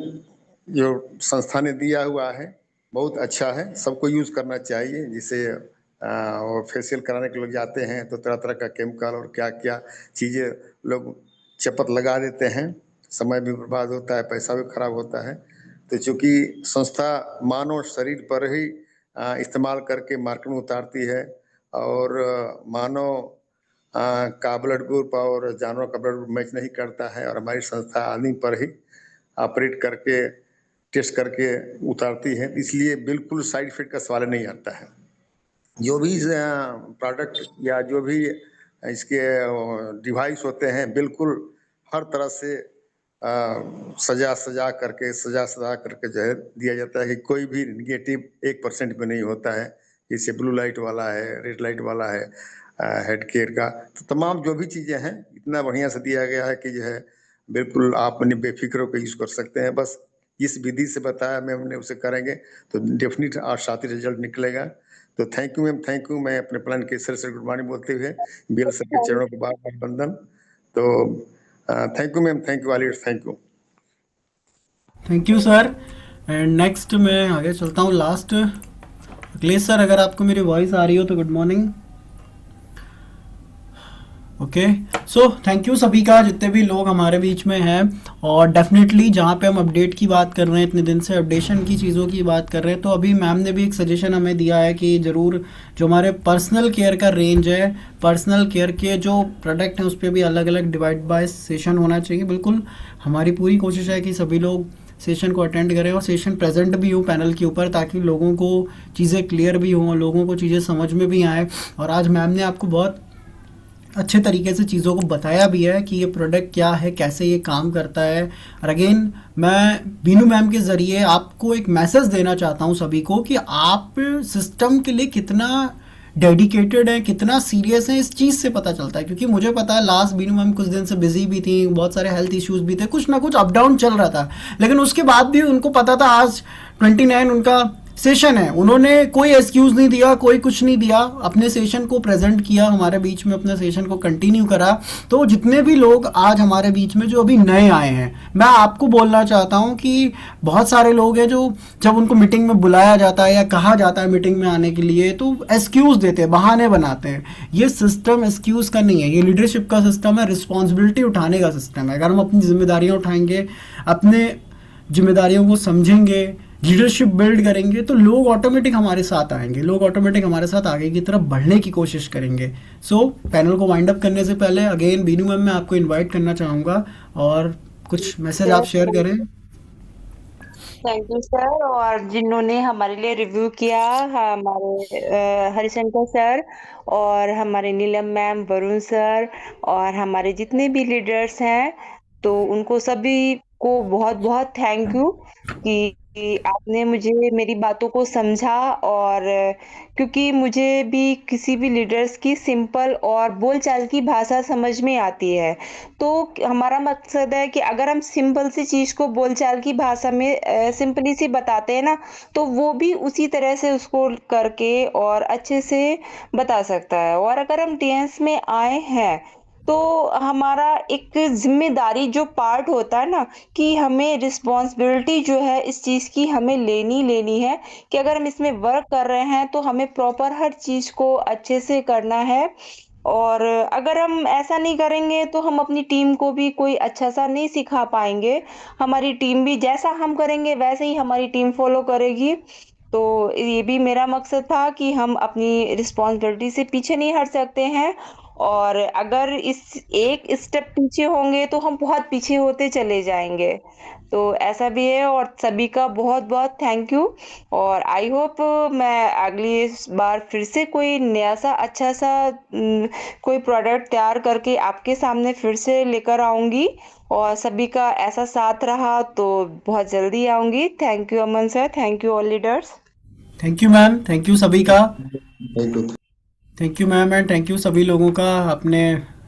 जो संस्था ने दिया हुआ है बहुत अच्छा है, सबको यूज करना चाहिए। जिसे वो फेशियल कराने के लोग जाते हैं तो तरह तरह का केमिकल और क्या क्या चीजें लोग चपत लगा देते हैं, समय भी बर्बाद होता है, पैसा भी खराब होता है। तो चूंकि संस्था मानव शरीर पर ही इस्तेमाल करके मार्केट में उतारती है, और मानव का ब्लड ग्रुप और जानवर का ब्लड ग्रुप मैच नहीं करता है, और हमारी संस्था आदमी पर ही ऑपरेट करके टेस्ट करके उतारती है, इसलिए बिल्कुल साइड इफेक्ट का सवाल नहीं आता है। जो भी प्रोडक्ट या जो भी इसके डिवाइस होते हैं बिल्कुल हर तरह से सजा करके जो है दिया जाता है कि कोई भी निगेटिव 1% पे नहीं होता है। जैसे ब्लू लाइट वाला है, रेड लाइट वाला है, हेड केयर का, तो तमाम जो भी चीज़ें हैं इतना बढ़िया से दिया गया है कि जो है बिल्कुल आप अपने बेफिक्र होकर यूज़ कर सकते हैं। बस इस विधि से बताया मैम ने, उसे करेंगे तो डेफिनेट और साथ ही रिजल्ट निकलेगा। तो thank you ma'am, thank you. मैं अपने प्लान के सर से गुड मॉर्निंग बोलते हुए बीएल सर के चरणों को बार बार वंदन। तो thank you ma'am, thank you all, thank you. Thank you sir. And next मैं आगे चलता हूँ। लास्ट अखिलेश सर, अगर आपको मेरी वॉइस आ रही हो तो good morning. Okay, so thank you सभी का, जितने भी लोग हमारे बीच में हैं। और डेफिनेटली जहाँ पे हम अपडेट की बात कर रहे हैं, इतने दिन से अपडेशन की चीज़ों की बात कर रहे हैं, तो अभी मैम ने भी एक सजेशन हमें दिया है कि ज़रूर जो हमारे पर्सनल केयर का रेंज है, पर्सनल केयर के जो प्रोडक्ट हैं उस पर भी अलग अलग डिवाइड बाय सेशन होना चाहिए। बिल्कुल हमारी पूरी कोशिश है कि सभी लोग सेशन को अटेंड करें और सेशन प्रेजेंट भी हो पैनल के ऊपर, ताकि लोगों को चीज़ें क्लियर भी हों, लोगों को चीज़ें समझ में भी आएँ। और आज मैम ने आपको बहुत अच्छे तरीके से चीज़ों को बताया भी है कि ये प्रोडक्ट क्या है, कैसे ये काम करता है। और अगेन मैं बीनू मैम के ज़रिए आपको एक मैसेज देना चाहता हूँ सभी को कि आप सिस्टम के लिए कितना डेडिकेटेड है, कितना सीरियस है, इस चीज़ से पता चलता है। क्योंकि मुझे पता है लास्ट बीनू मैम कुछ दिन से बिजी भी थी, बहुत सारे हेल्थ इश्यूज़ भी थे, कुछ ना कुछ अप डाउन चल रहा था, लेकिन उसके बाद भी उनको पता था आज 29 उनका सेशन है, उन्होंने कोई एक्सक्यूज नहीं दिया, कोई कुछ नहीं दिया, अपने सेशन को प्रेजेंट किया हमारे बीच में, अपने सेशन को कंटिन्यू करा। तो जितने भी लोग आज हमारे बीच में जो अभी नए आए हैं, मैं आपको बोलना चाहता हूं कि बहुत सारे लोग हैं जो जब उनको मीटिंग में बुलाया जाता है या कहा जाता है मीटिंग में आने के लिए तो एक्सक्यूज देते हैं, बहाने बनाते हैं। ये सिस्टम एक्सक्यूज का नहीं है, ये लीडरशिप का सिस्टम है, रिस्पॉन्सिबिलिटी उठाने का सिस्टम है। अगर हम अपनी जिम्मेदारियां उठाएंगे, अपने जिम्मेदारियों को समझेंगे, लीडरशिप बिल्ड करेंगे, तो लोग ऑटोमेटिक हमारे साथ आएंगे, लोग ऑटोमेटिक हमारे साथ आगे की तरफ बढ़ने की कोशिश करेंगे। सो पैनल को वाइंड अप करने से पहले अगेन बीनू मैम मैं आपको इनवाइट करना चाहूँगा और कुछ मैसेज आप शेयर करें। Thank you sir. और जिन्होंने हमारे लिए रिव्यू किया, हमारे हरिशंकर सर और हमारे नीलम मैम, वरुण सर और हमारे जितने भी लीडर्स हैं, तो उनको सभी को बहुत बहुत थैंक यू कि आपने मुझे मेरी बातों को समझा। और क्योंकि मुझे भी किसी भी लीडर्स की सिंपल और बोलचाल की भाषा समझ में आती है, तो हमारा मकसद है कि अगर हम सिंपल सी चीज को बोलचाल की भाषा में सिंपली सी बताते हैं ना, तो वो भी उसी तरह से उसको करके और अच्छे से बता सकता है। और अगर हम टीएस में आए हैं तो हमारा एक जिम्मेदारी जो पार्ट होता है ना, कि हमें रिस्पॉन्सिबिलिटी जो है इस चीज की हमें लेनी है कि अगर हम इसमें वर्क कर रहे हैं तो हमें प्रॉपर हर चीज को अच्छे से करना है। और अगर हम ऐसा नहीं करेंगे तो हम अपनी टीम को भी कोई अच्छा सा नहीं सिखा पाएंगे। हमारी टीम भी जैसा हम करेंगे वैसे ही हमारी टीम फॉलो करेगी। तो ये भी मेरा मकसद था कि हम अपनी रिस्पॉन्सिबिलिटी से पीछे नहीं हट सकते हैं, और अगर इस एक स्टेप पीछे होंगे तो हम बहुत पीछे होते चले जाएंगे। तो ऐसा भी है, और सभी का बहुत बहुत थैंक यू। और आई होप मैं अगली बार फिर से कोई नया सा अच्छा सा कोई प्रोडक्ट तैयार करके आपके सामने फिर से लेकर आऊंगी, और सभी का ऐसा साथ रहा तो बहुत जल्दी आऊंगी। Thank you Aman sir, thank you all leaders. Thank you ma'am, thank you सभी का, thank you. Thank you ma'am and thank you सभी लोगों का अपने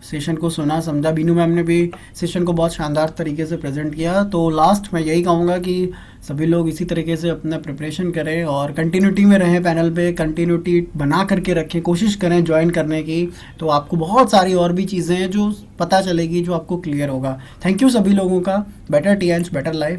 सेशन को सुना समझा। बीनू मैम ने भी सेशन को बहुत शानदार तरीके से प्रेजेंट किया। तो लास्ट मैं यही कहूँगा कि सभी लोग इसी तरीके से अपना प्रिपरेशन करें और कंटिन्यूटी में रहें, पैनल पे कंटिन्यूटी बना करके रखें, कोशिश करें ज्वाइन करने की। तो आपको बहुत सारी और भी चीज़ें हैं जो पता चलेगी, जो आपको क्लियर होगा। थैंक यू सभी लोगों का। Better T and better life.